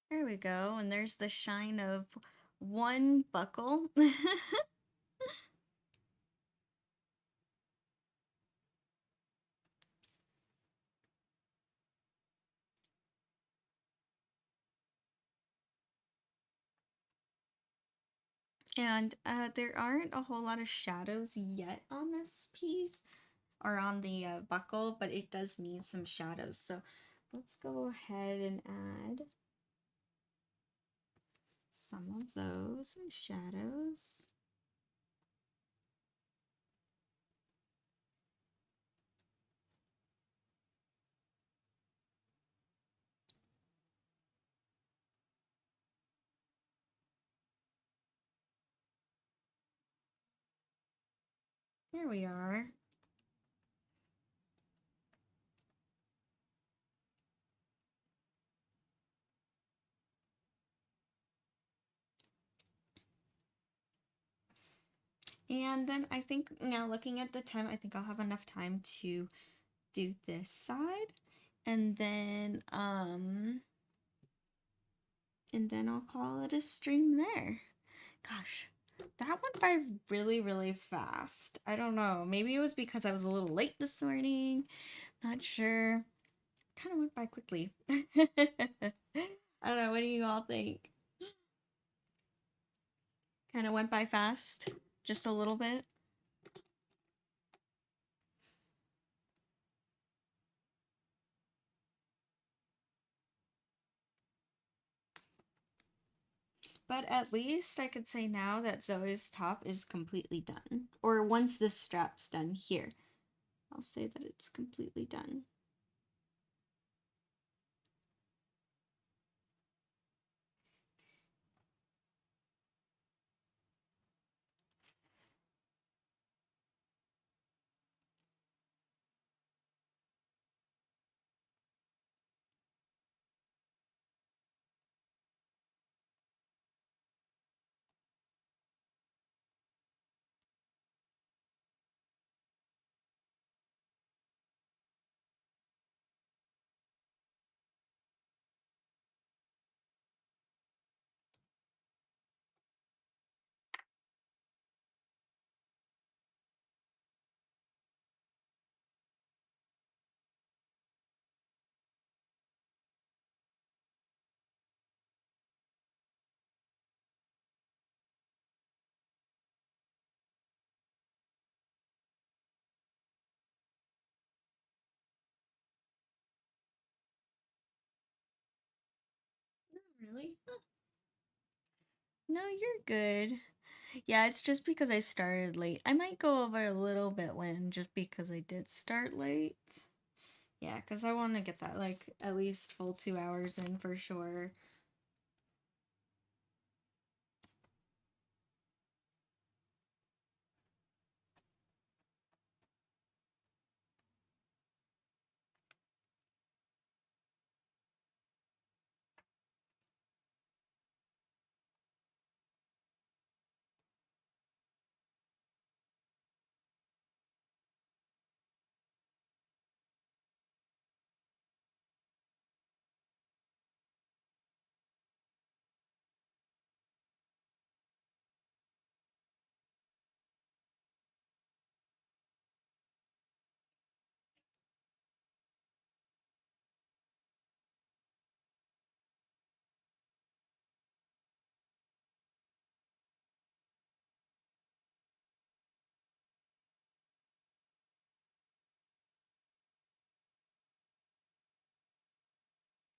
There we go, and there's the shine of one buckle. And there aren't a whole lot of shadows yet on this piece, or on the buckle, but it does need some shadows. So let's go ahead and add some of those shadows. Here we are. And then I think now looking at the time, I think I'll have enough time to do this side. And then I'll call it a stream there. Gosh, that went by really, really fast. I don't know. Maybe it was because I was a little late this morning. Not sure. Kind of went by quickly. I don't know. What do you all think? Kind of went by fast. Just a little bit. But at least I could say now that Zoe's top is completely done. Or once this strap's done here, I'll say that it's completely done. really? Huh. No, you're good. Yeah, it's just because I started late. I might go over a little bit when just because I did start late. Yeah, because I want to get that like at least full 2 hours in for sure.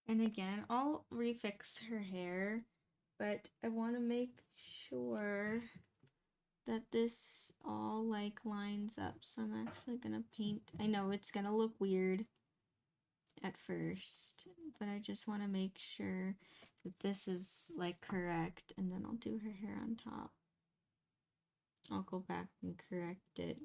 And again, I'll refix her hair, but I want to make sure that this all like lines up. So I'm actually gonna paint. I know it's gonna look weird at first, but I just want to make sure that this is like correct, and then I'll do her hair on top. I'll go back and correct it.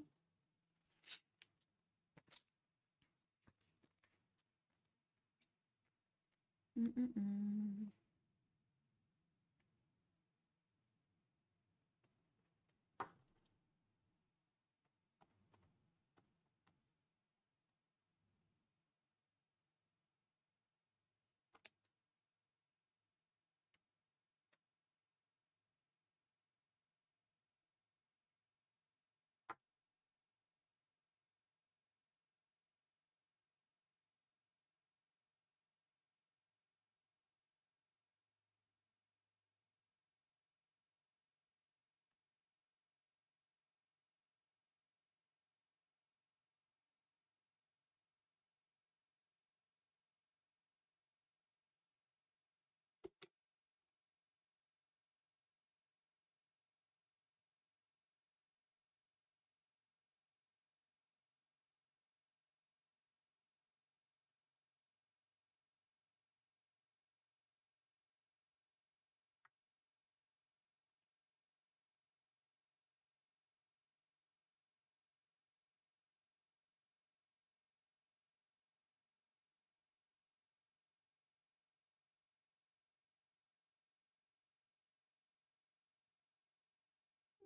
Mm-mm-mm.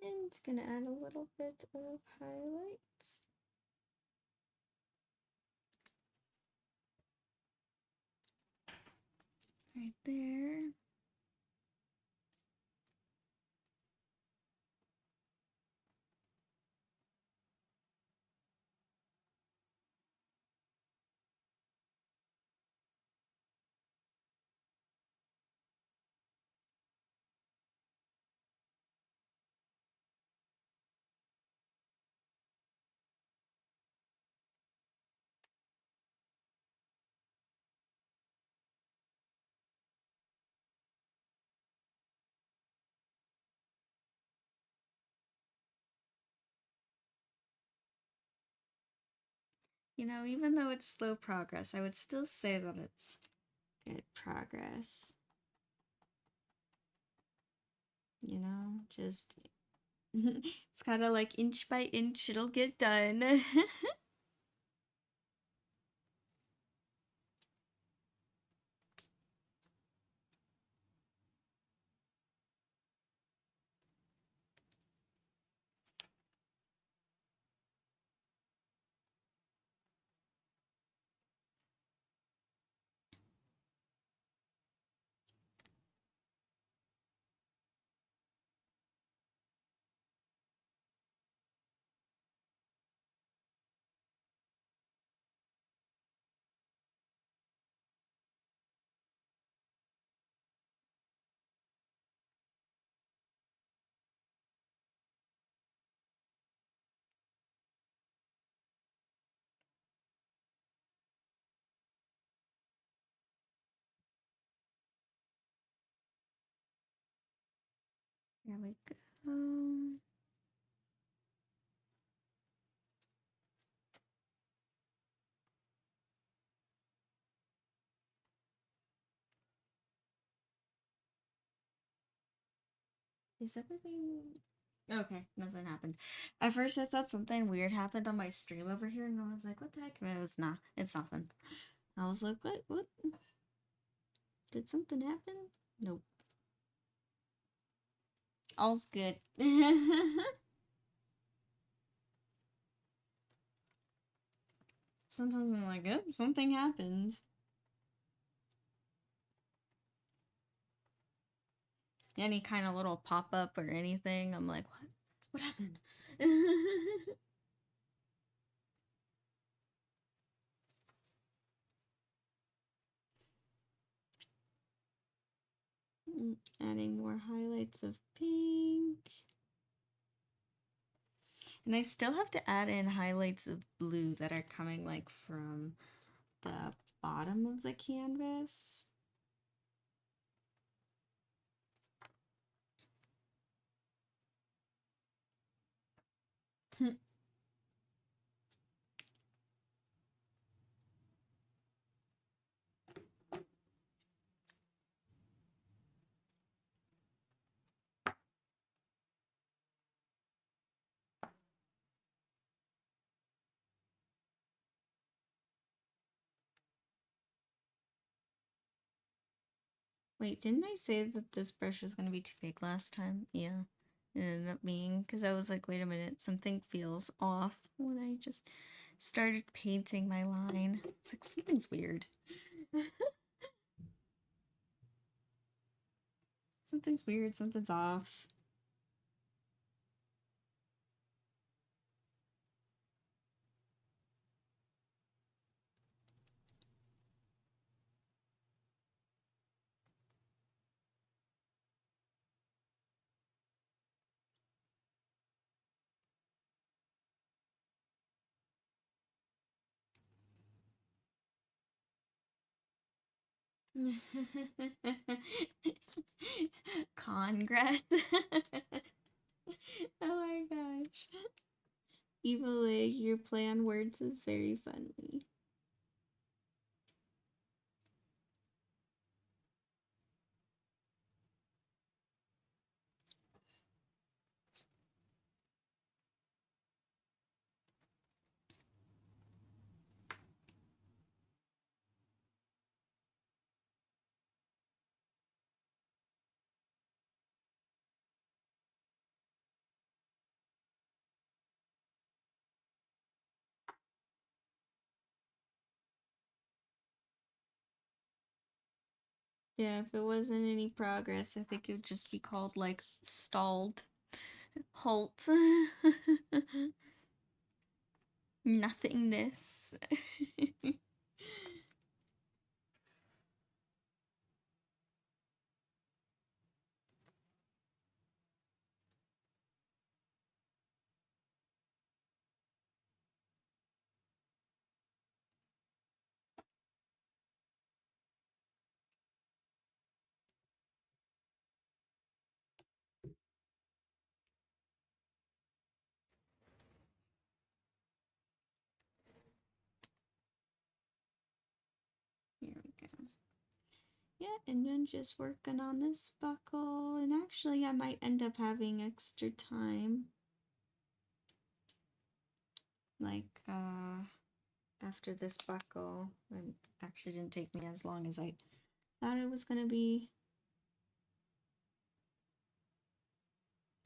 And it's gonna add a little bit of highlights. Right there. You know, even though it's slow progress, I would still say that it's good progress. You know, just it's kind of like inch by inch, it'll get done. There we go. Is everything okay? Nothing happened. At first, I thought something weird happened on my stream over here, and I was like, "What the heck?" And it's not. It's nothing. I was like, "What? What? Did something happen?" Nope. All's good. Sometimes I'm like, "Oh, something happened." Any kind of little pop up or anything, I'm like, "What? What happened?" Adding more highlights of pink. And I still have to add in highlights of blue that are coming like from the bottom of the canvas. Wait, didn't I say that this brush was going to be too big last time? Yeah, it ended up being, because I was like, wait a minute, something feels off when I just started painting my line. It's like, something's weird. Something's weird, something's off. Congress. Oh my gosh. Evil Egg, your play on words is very funny. Yeah, if it wasn't any progress, I think it would just be called like stalled. Halt. Nothingness. Here we go. Yeah, and then just working on this buckle. And actually, I might end up having extra time. Like, after this buckle. It actually didn't take me as long as I thought it was gonna be.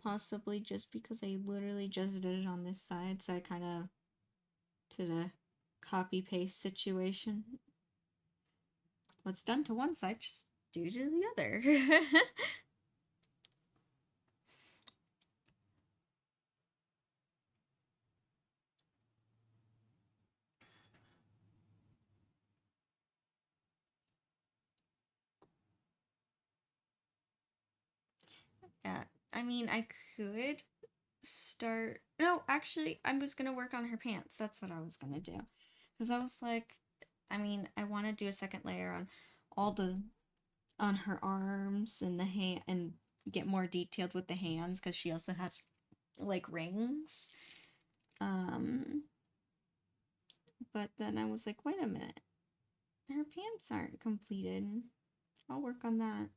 Possibly just because I literally just did it on this side, so I kind of did a copy paste situation. What's done to one side, just do to the other. Yeah, I mean, I could start. No, actually, I was gonna work on her pants. That's what I was gonna do. Because I was like, I mean, I want to do a second layer on all the on her arms and the hand and get more detailed with the hands because she also has like rings. But then I was like, wait a minute, her pants aren't completed. I'll work on that.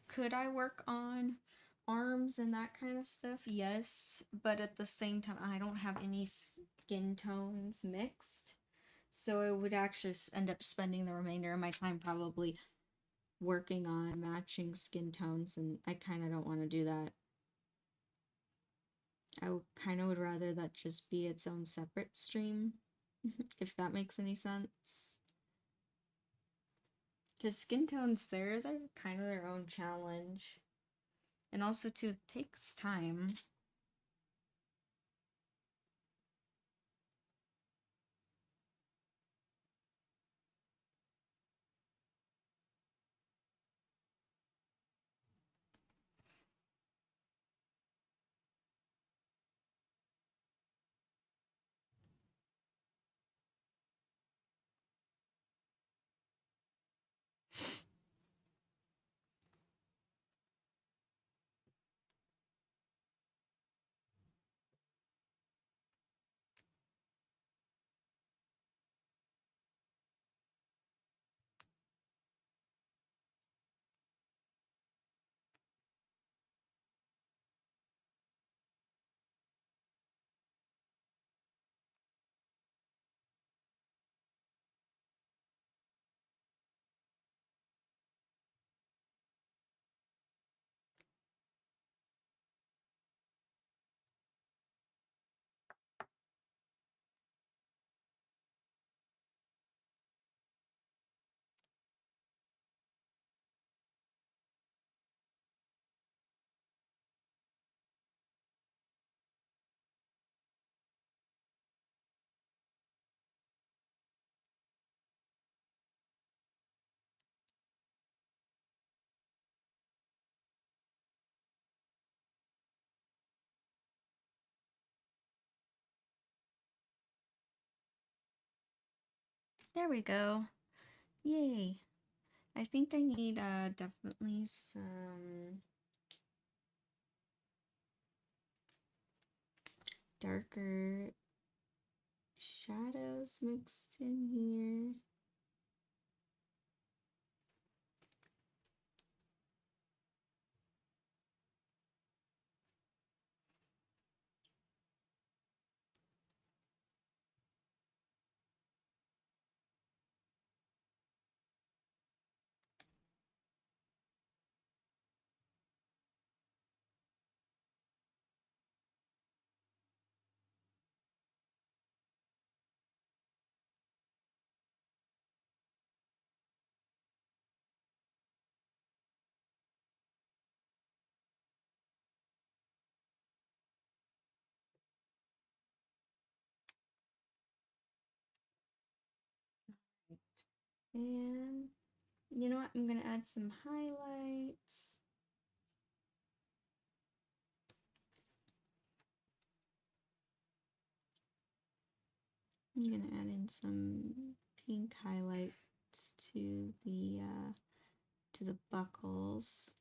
Could I work on arms and that kind of stuff? Yes, but at the same time, I don't have any skin tones mixed. So I would actually end up spending the remainder of my time probably working on matching skin tones, and I kind of don't want to do that. I kind of would rather that just be its own separate stream, if that makes any sense. Because skin tones, they're kind of their own challenge. And also, too, it takes time. There we go. Yay. I think I need definitely some darker shadows mixed in here. And you know what? I'm gonna add some highlights. I'm gonna add in some pink highlights to the buckles.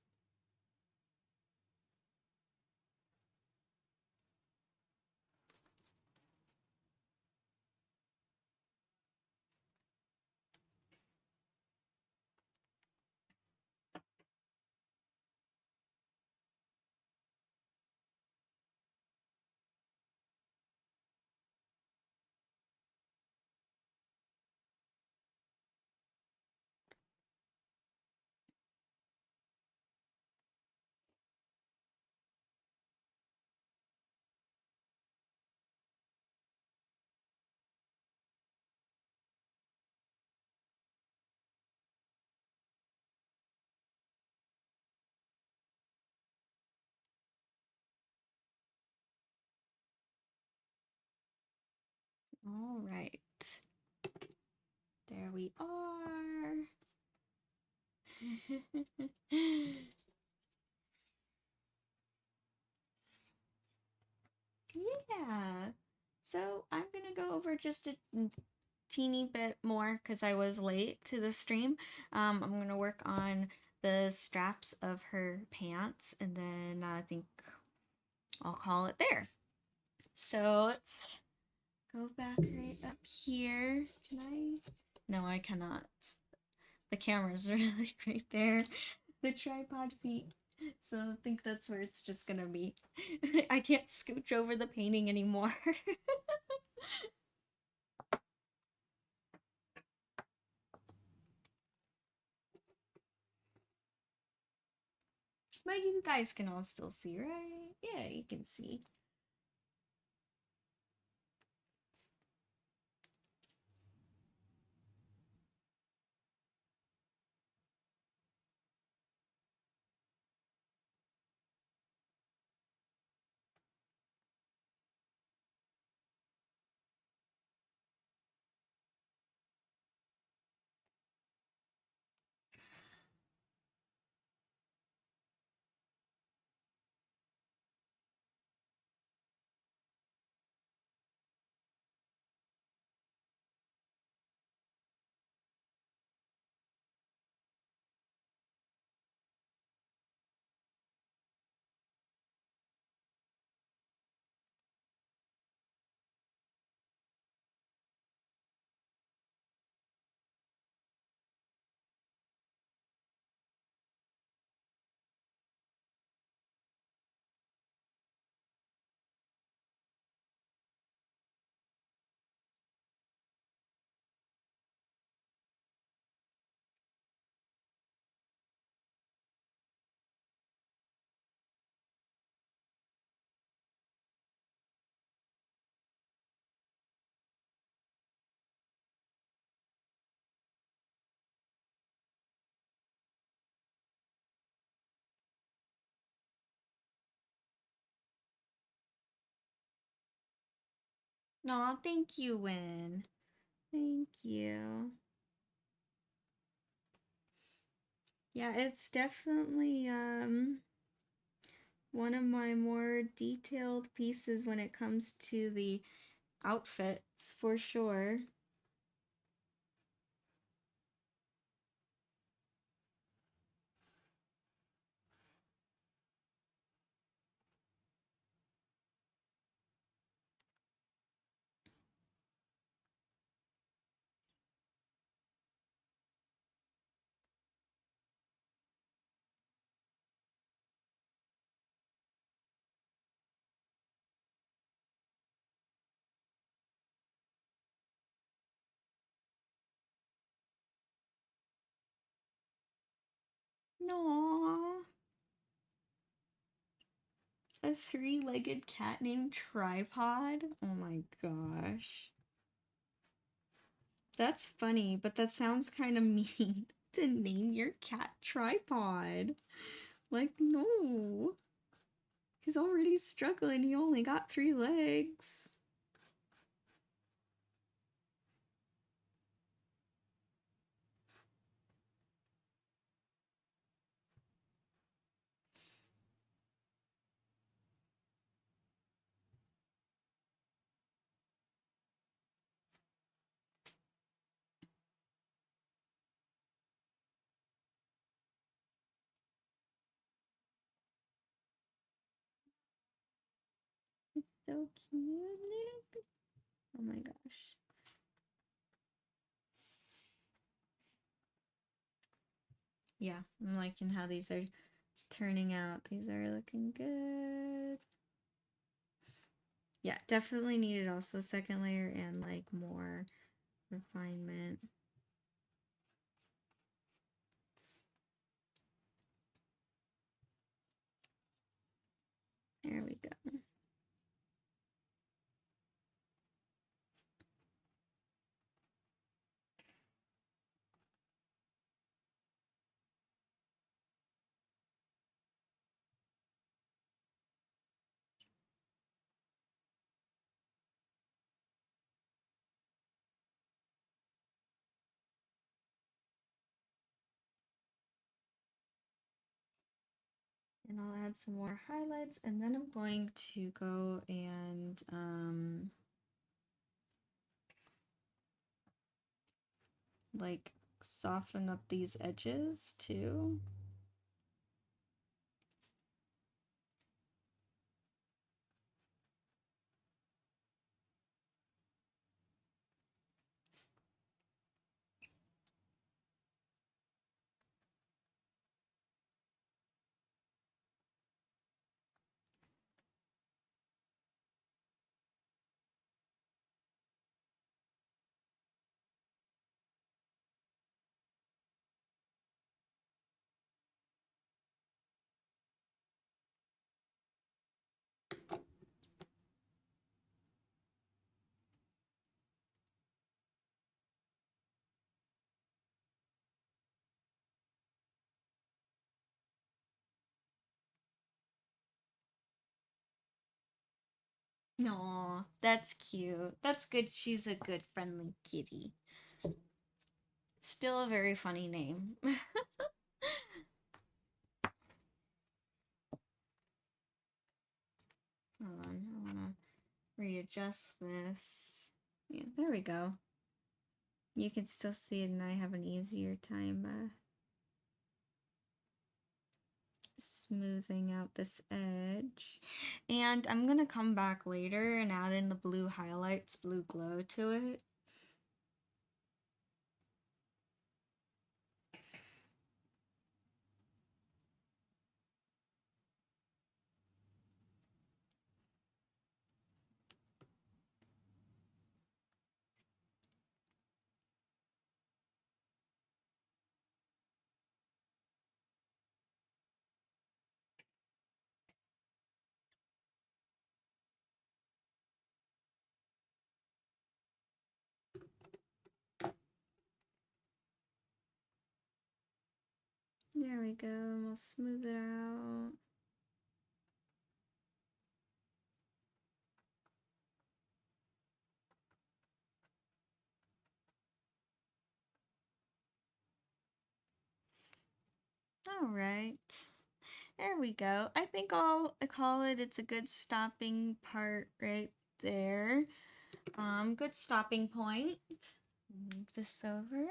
All right. There we are. Yeah. So I'm gonna go over just a teeny bit more because I was late to the stream. I'm gonna work on the straps of her pants, and then I think I'll call it there. So let's go back right up here. Can I? No, I cannot. The camera's really right there. The tripod feet. So I think that's where it's just gonna be. I can't scooch over the painting anymore. But you guys can all still see, right? Yeah, you can see. Aw, thank you, Win. Thank you. Yeah, it's definitely one of my more detailed pieces when it comes to the outfits, for sure. Aww. A three-legged cat named Tripod? Oh my gosh. That's funny, but that sounds kind of mean to name your cat Tripod. Like, no. He's already struggling. He only got 3 legs. So cute. Oh my gosh. Yeah, I'm liking how these are turning out. These are looking good. Yeah, definitely needed also a second layer and like more refinement. There we go. And I'll add some more highlights, and then I'm going to go and like soften up these edges too. Aw, that's cute. That's good. She's a good, friendly kitty. Still a very funny name. Hold on, I wanna readjust this. Yeah, there we go. You can still see it, and I have an easier time smoothing out this edge. And I'm gonna come back later and add in the blue highlights, blue glow to it. There we go, and we'll smooth it out. All right. There we go. I think I'll call it. It's a good stopping part right there. Good stopping point. Move this over.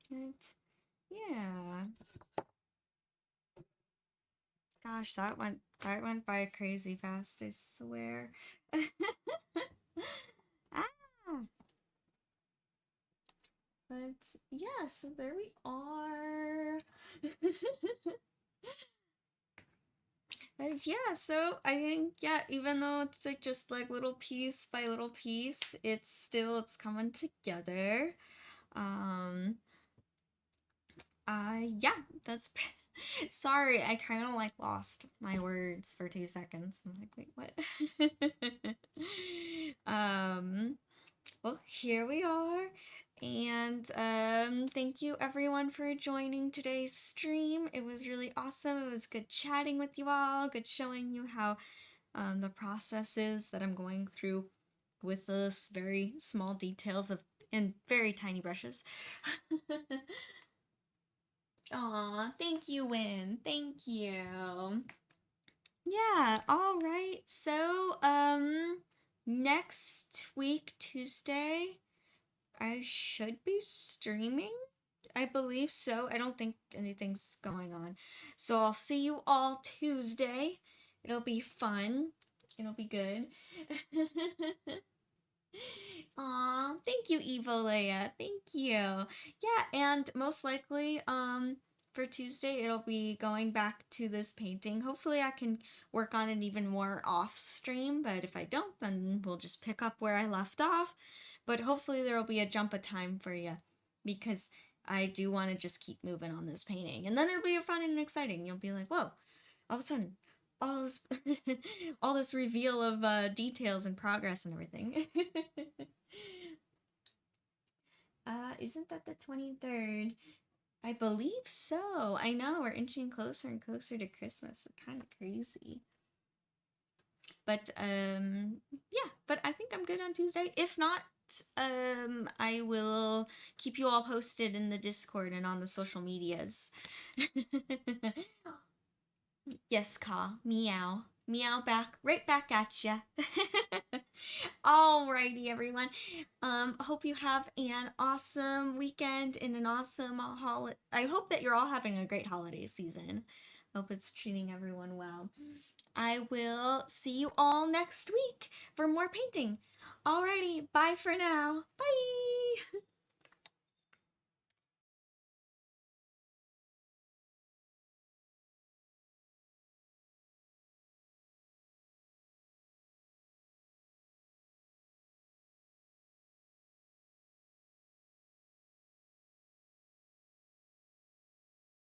And yeah. Gosh, that went by crazy fast, I swear. Ah. But yeah, so there we are. But yeah, so I think yeah, even though it's like just like little piece by little piece, it's coming together. Um yeah, that's sorry, I kind of like lost my words for 2 seconds. I'm like, wait, what? Well, here we are. And thank you everyone for joining today's stream. It was really awesome. It was good chatting with you all, good showing you how the process is that I'm going through with this very small details of and very tiny brushes. Aw, thank you, Win. Thank you. Yeah, all right. So, next week, Tuesday, I should be streaming. I believe so. I don't think anything's going on. So I'll see you all Tuesday. It'll be fun. It'll be good. Aw, thank you, Evo Leia. Thank you. Yeah, and most likely, for Tuesday, it'll be going back to this painting. Hopefully, I can work on it even more off stream, but if I don't, then we'll just pick up where I left off. But hopefully, there'll be a jump of time for you because I do want to just keep moving on this painting. And then it'll be fun and exciting. You'll be like, whoa, all of a sudden, all this, all this reveal of details and progress and everything. Isn't that the 23rd? I believe so. I know, we're inching closer and closer to Christmas. It's kind of crazy. But, yeah, but I think I'm good on Tuesday. If not, I will keep you all posted in the Discord and on the social medias. Yes, Ka. Meow. Meow back. Right back at ya. Alrighty, everyone. Hope you have an awesome weekend and an awesome holiday. I hope that you're all having a great holiday season. Hope it's treating everyone well. I will see you all next week for more painting. Alrighty, bye for now. Bye!